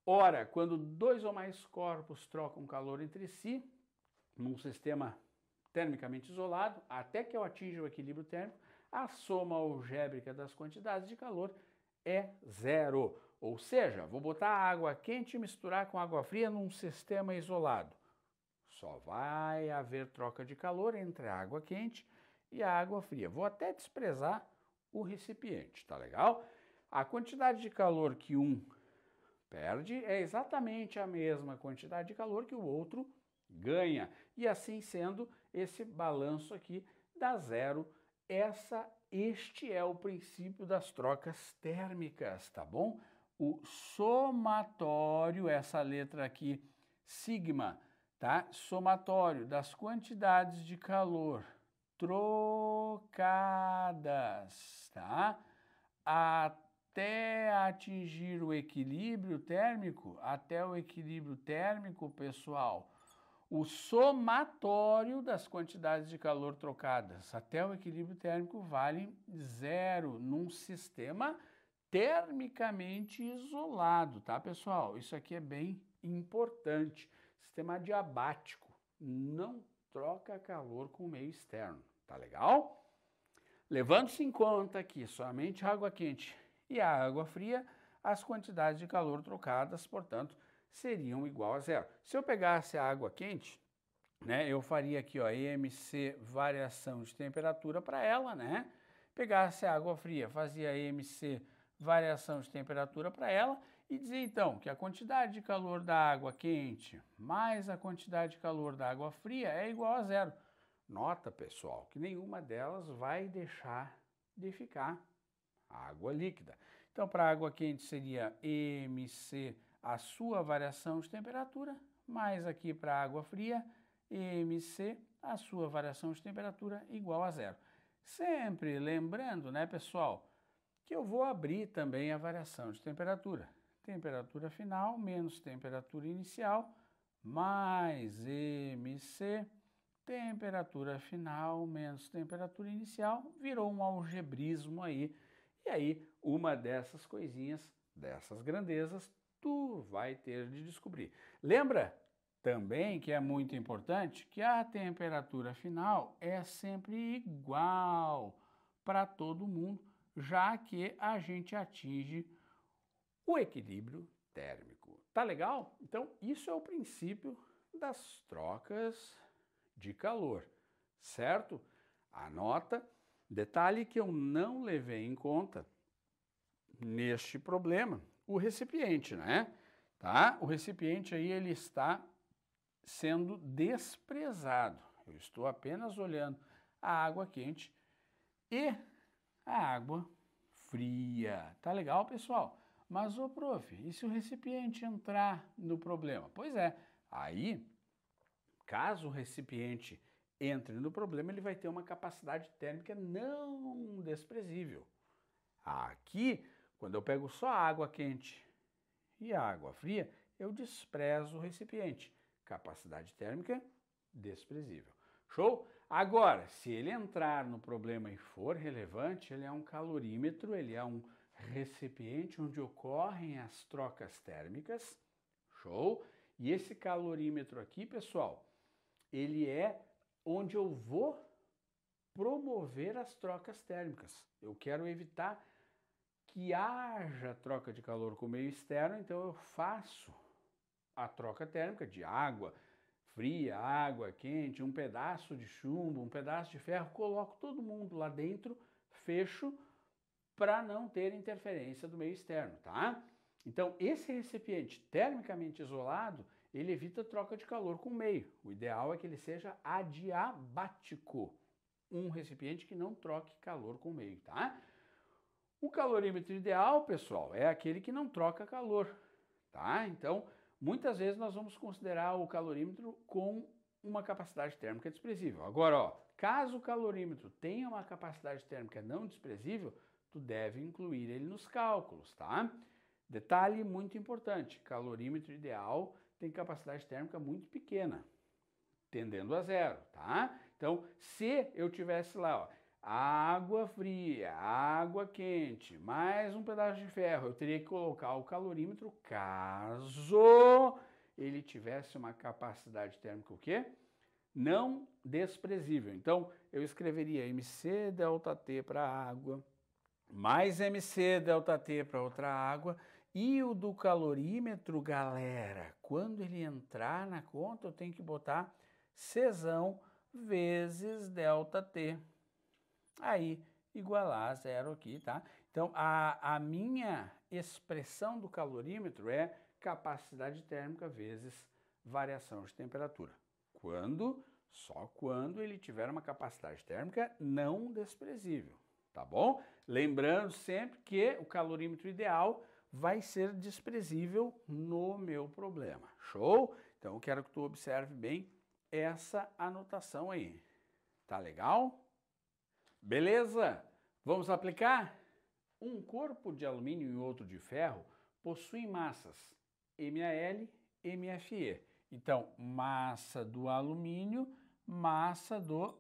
Ora, quando dois ou mais corpos trocam calor entre si, num sistema termicamente isolado, até que eu atinja o equilíbrio térmico, a soma algébrica das quantidades de calor é zero. Ou seja, vou botar água quente e misturar com água fria num sistema isolado. Só vai haver troca de calor entre a água quente e a água fria. Vou até desprezar o recipiente, tá legal? A quantidade de calor que um perde é exatamente a mesma quantidade de calor que o outro ganha. E assim sendo, esse balanço aqui dá zero. Este é o princípio das trocas térmicas, tá bom? O somatório, essa letra aqui, sigma, tá? Somatório das quantidades de calor trocadas, tá? Até atingir o equilíbrio térmico, pessoal, o somatório das quantidades de calor trocadas até o equilíbrio térmico vale 0 num sistema termicamente isolado, tá, pessoal? Isso aqui é bem importante. Sistema adiabático não troca calor com o meio externo, tá legal? Levando-se em conta que somente a água quente e a água fria, as quantidades de calor trocadas, portanto, seriam igual a 0. Se eu pegasse a água quente, né, eu faria aqui, ó, EMC variação de temperatura para ela, né? Pegasse a água fria, fazia EMC variação de temperatura para ela e dizia então que a quantidade de calor da água quente mais a quantidade de calor da água fria é igual a 0. Nota, pessoal, que nenhuma delas vai deixar de ficar água líquida. Então, para a água quente seria EMC, a sua variação de temperatura, mais aqui para a água fria, EMC, a sua variação de temperatura igual a 0. Sempre lembrando, né, pessoal, que eu vou abrir também a variação de temperatura. Temperatura final menos temperatura inicial, mais EMC, temperatura final menos temperatura inicial, virou um algebrismo aí. E aí, uma dessas coisinhas, dessas grandezas, tu vai ter de descobrir. Lembra também que é muito importante que a temperatura final é sempre igual para todo mundo, já que a gente atinge o equilíbrio térmico. Tá legal? Então, isso é o princípio das trocas de calor, certo? Anota. Detalhe que eu não levei em conta neste problema, o recipiente, né? Tá? O recipiente aí, ele está sendo desprezado. Eu estou apenas olhando a água quente e a água fria. Tá legal, pessoal? Mas, ô prof, e se o recipiente entrar no problema? Pois é, aí, caso o recipiente entre no problema, ele vai ter uma capacidade térmica não desprezível. Aqui, quando eu pego só a água quente e a água fria, eu desprezo o recipiente. Capacidade térmica desprezível. Show? Agora, se ele entrar no problema e for relevante, ele é um calorímetro, ele é um recipiente onde ocorrem as trocas térmicas. Show? E esse calorímetro aqui, pessoal, ele é onde eu vou promover as trocas térmicas. Eu quero evitar que haja troca de calor com o meio externo, então eu faço a troca térmica de água fria, água quente, um pedaço de chumbo, um pedaço de ferro, coloco todo mundo lá dentro, fecho, para não ter interferência do meio externo, tá? Então, esse recipiente termicamente isolado, ele evita troca de calor com o meio. O ideal é que ele seja adiabático, um recipiente que não troque calor com o meio, tá? O calorímetro ideal, pessoal, é aquele que não troca calor, tá? Então, muitas vezes nós vamos considerar o calorímetro com uma capacidade térmica desprezível. Agora, ó, caso o calorímetro tenha uma capacidade térmica não desprezível, tu deve incluir ele nos cálculos, tá? Detalhe muito importante, calorímetro ideal tem capacidade térmica muito pequena, tendendo a 0, tá? Então, se eu tivesse lá, ó, água fria, água quente, mais um pedaço de ferro, eu teria que colocar o calorímetro caso ele tivesse uma capacidade térmica o quê? Não desprezível. Então, eu escreveria MC delta T para a água, mais MC delta T para outra água, e o do calorímetro, galera, quando ele entrar na conta, eu tenho que botar Czão vezes delta T. Aí, igualar a 0 aqui, tá? Então, a minha expressão do calorímetro é capacidade térmica vezes variação de temperatura. Só quando ele tiver uma capacidade térmica não desprezível, tá bom? Lembrando sempre que o calorímetro ideal vai ser desprezível no meu problema. Show? Então, eu quero que tu observe bem essa anotação aí. Tá legal? Beleza? Vamos aplicar? Um corpo de alumínio e outro de ferro possuem massas MAL e MFE Então, massa do alumínio, massa do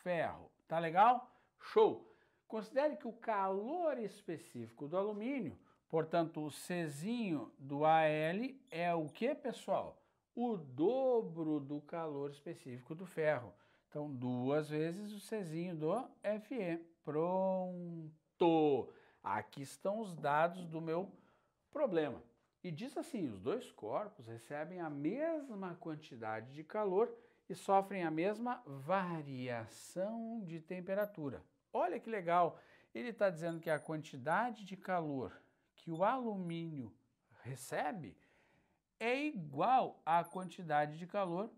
ferro. Tá legal? Show! Considere que o calor específico do alumínio, portanto, o Czinho do Al é o que, pessoal? O dobro do calor específico do ferro. Então, 2 vezes o Czinho do Fe. Pronto! Aqui estão os dados do meu problema. E diz assim, os dois corpos recebem a mesma quantidade de calor e sofrem a mesma variação de temperatura. Olha que legal! Ele está dizendo que a quantidade de calor que o alumínio recebe é igual à quantidade de calor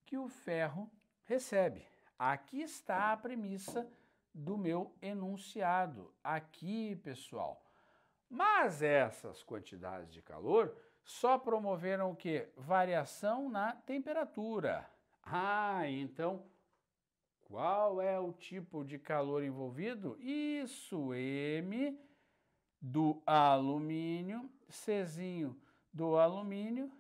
que o ferro recebe. Aqui está a premissa do meu enunciado. Aqui, pessoal. Mas essas quantidades de calor só promoveram o quê? Variação na temperatura. Ah, então qual é o tipo de calor envolvido? Isso, M do alumínio, Czinho do alumínio,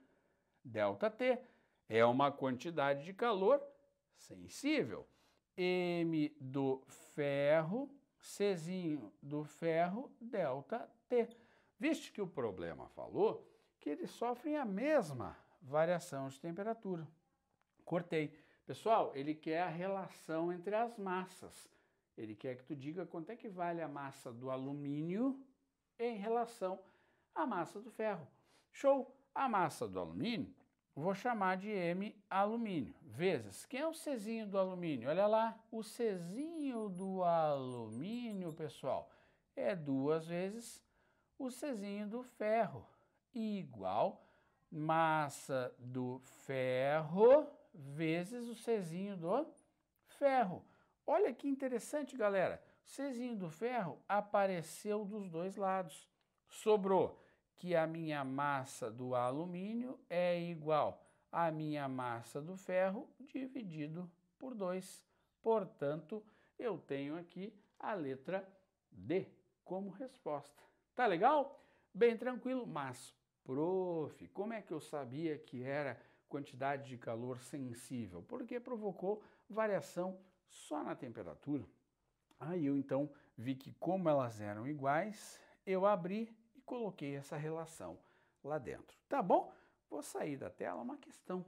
ΔT. É uma quantidade de calor sensível. M do ferro, Czinho do ferro, ΔT. Viste que o problema falou que eles sofrem a mesma variação de temperatura. Cortei. Pessoal, ele quer a relação entre as massas. Ele quer que tu diga quanto é que vale a massa do alumínio em relação à massa do ferro. Show! A massa do alumínio, vou chamar de M alumínio, vezes. Quem é o Czinho do alumínio? Olha lá, o Czinho do alumínio, pessoal, é 2 vezes o Czinho do ferro, igual massa do ferro vezes o Czinho do ferro. Olha que interessante, galera. O Czinho do ferro apareceu dos dois lados. Sobrou que a minha massa do alumínio é igual à minha massa do ferro dividido por 2. Portanto, eu tenho aqui a letra D como resposta. Tá legal? Bem tranquilo, mas, prof, como é que eu sabia que era quantidade de calor sensível? Porque provocou variação só na temperatura. Aí eu então vi que como elas eram iguais, eu abri e coloquei essa relação lá dentro. Tá bom? Vou sair da tela uma questão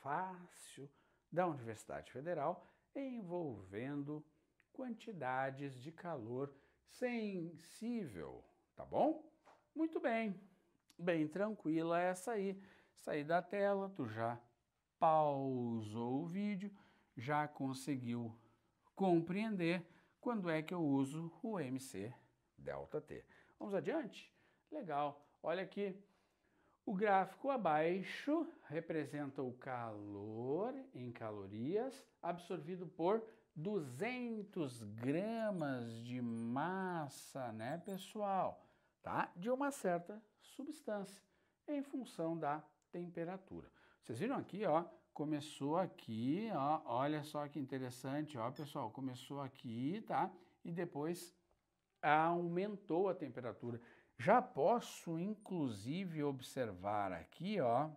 fácil da Universidade Federal envolvendo quantidades de calor sensível. Tá bom? Muito bem. Bem tranquila essa aí. Saí da tela, tu já pausou o vídeo, já conseguiu compreender quando é que eu uso o MC ΔT. Vamos adiante? Legal. Olha aqui. O gráfico abaixo representa o calor em calorias absorvido por 200 gramas de massa, né, pessoal? Tá? De uma certa substância em função da temperatura. Vocês viram aqui, ó, começou aqui, ó, olha só que interessante, ó, pessoal, começou aqui, tá? E depois aumentou a temperatura. Já posso, inclusive, observar aqui, ó,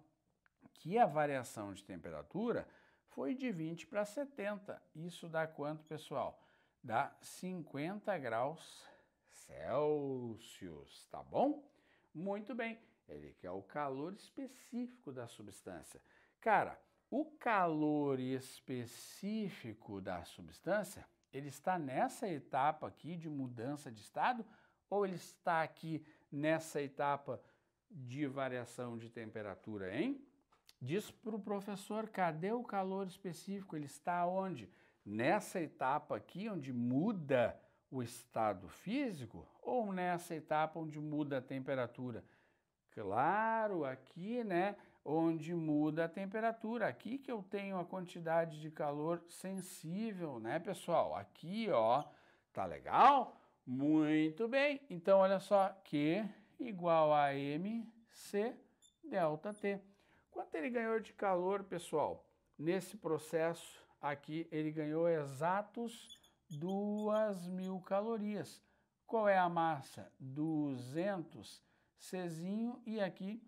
que a variação de temperatura foi de 20 para 70. Isso dá quanto, pessoal? Dá 50 graus Celsius, tá bom? Muito bem. Ele quer o calor específico da substância. Cara, o calor específico da substância, ele está nessa etapa aqui de mudança de estado ou ele está aqui nessa etapa de variação de temperatura, hein? Diz para o professor, cadê o calor específico? Ele está onde? Nessa etapa aqui, onde muda o estado físico ou nessa etapa onde muda a temperatura? Claro, aqui, né, onde muda a temperatura. Aqui que eu tenho a quantidade de calor sensível, né, pessoal? Aqui, ó, tá legal? Muito bem. Então, olha só, Q igual a MC ΔT. Quanto ele ganhou de calor, pessoal? Nesse processo aqui, ele ganhou exatos 2.000 calorias. Qual é a massa? 200 Czinho e aqui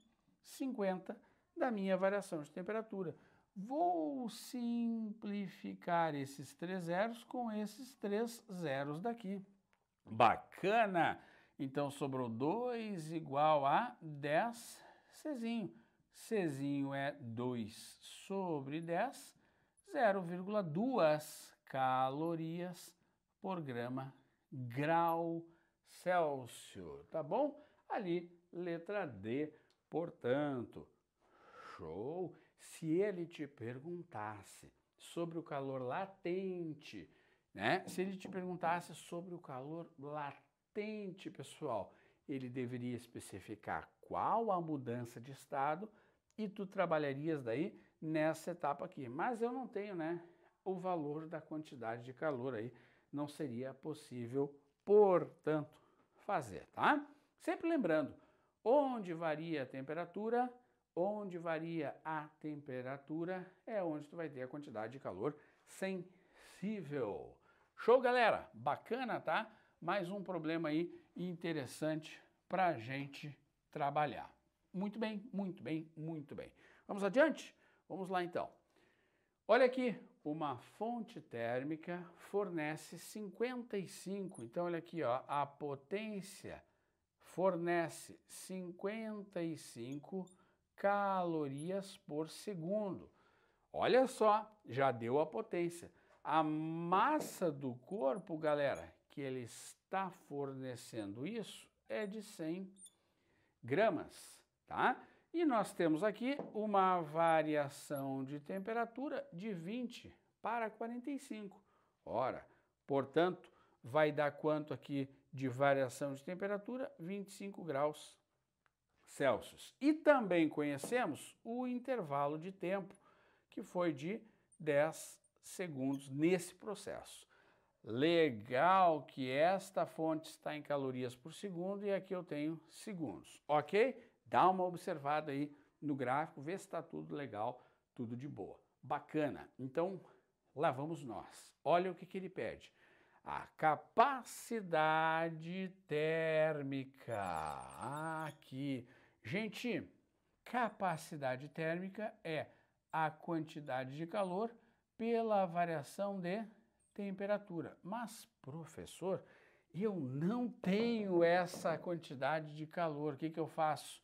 50 da minha variação de temperatura. Vou simplificar esses 3 zeros com esses 3 zeros daqui. Bacana! Então, sobrou 2 igual a 10 Czinho. Czinho é 2 sobre 10, 0,2 calorias por grau Celsius, tá bom? Ali, letra D, portanto. Show! Se ele te perguntasse sobre o calor latente, né? Se ele te perguntasse sobre o calor latente, pessoal, ele deveria especificar qual a mudança de estado e tu trabalharias daí nessa etapa aqui. Mas eu não tenho, né, o valor da quantidade de calor aí, não seria possível, portanto, fazer, tá? Sempre lembrando, onde varia a temperatura é onde tu vai ter a quantidade de calor sensível. Show, galera? Bacana, tá? Mais um problema aí interessante para a gente trabalhar. Muito bem, muito bem, muito bem. Vamos adiante? Vamos lá, então. Olha aqui, uma fonte térmica fornece 55. Então, olha aqui, ó, a potência fornece 55 calorias por segundo. Olha só, já deu a potência. A massa do corpo, galera, que ele está fornecendo isso é de 100 gramas, tá? E nós temos aqui uma variação de temperatura de 20 para 45. Ora, portanto, vai dar quanto aqui de variação de temperatura? 25 graus Celsius. E também conhecemos o intervalo de tempo, que foi de 10 segundos nesse processo. Legal que esta fonte está em calorias por segundo e aqui eu tenho segundos, ok? Dá uma observada aí no gráfico, vê se está tudo legal, tudo de boa. Bacana. Então, lá vamos nós. Olha o que ele pede. A capacidade térmica. Aqui. Gente, capacidade térmica é a quantidade de calor pela variação de temperatura. Mas, professor, eu não tenho essa quantidade de calor. O que eu faço?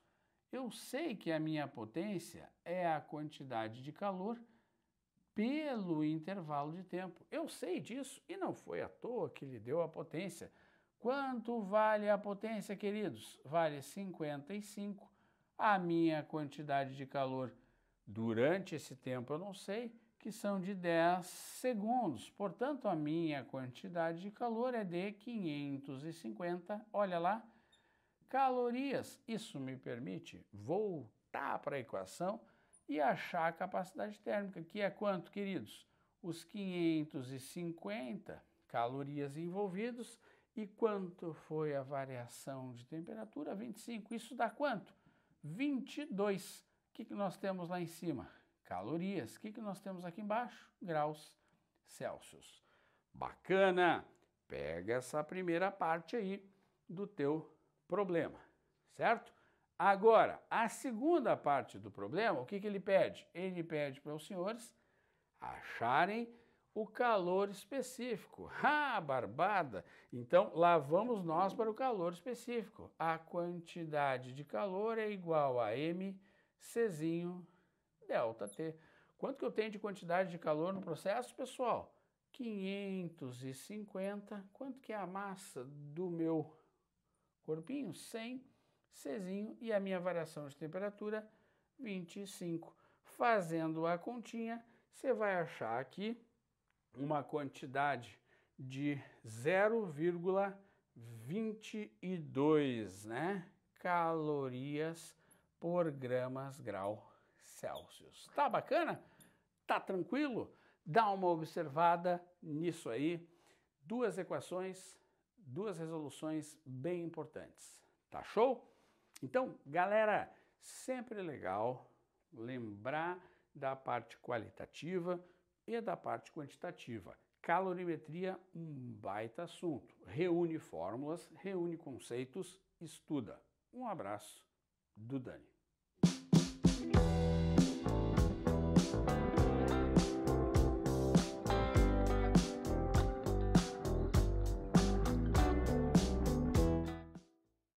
Eu sei que a minha potência é a quantidade de calor pelo intervalo de tempo. Eu sei disso e não foi à toa que ele deu a potência. Quanto vale a potência, queridos? Vale 55. A minha quantidade de calor durante esse tempo eu não sei, que são de 10 segundos. Portanto, a minha quantidade de calor é de 550, olha lá, calorias. Isso me permite voltar para a equação e achar a capacidade térmica, que é quanto, queridos? Os 550 calorias envolvidos. E quanto foi a variação de temperatura? 25. Isso dá quanto? 22. O que nós temos lá em cima? Calorias. O que nós temos aqui embaixo? Graus Celsius. Bacana! Pega essa primeira parte aí do teu problema, certo? Agora, a segunda parte do problema, o que ele pede? Ele pede para os senhores acharem o calor específico. Ah, barbada! Então, lá vamos nós para o calor específico. A quantidade de calor é igual a mCzinho ΔT. Quanto que eu tenho de quantidade de calor no processo, pessoal? 550. Quanto que é a massa do meu corpinho? 100 Czinho e a minha variação de temperatura, 25. Fazendo a continha, você vai achar aqui uma quantidade de 0,22, né, calorias por grau Celsius. Tá bacana? Tá tranquilo? Dá uma observada nisso aí. Duas equações, duas resoluções bem importantes. Tá show? Então, galera, sempre legal lembrar da parte qualitativa e da parte quantitativa. Calorimetria, um baita assunto. Reúne fórmulas, reúne conceitos, estuda. Um abraço do Dani.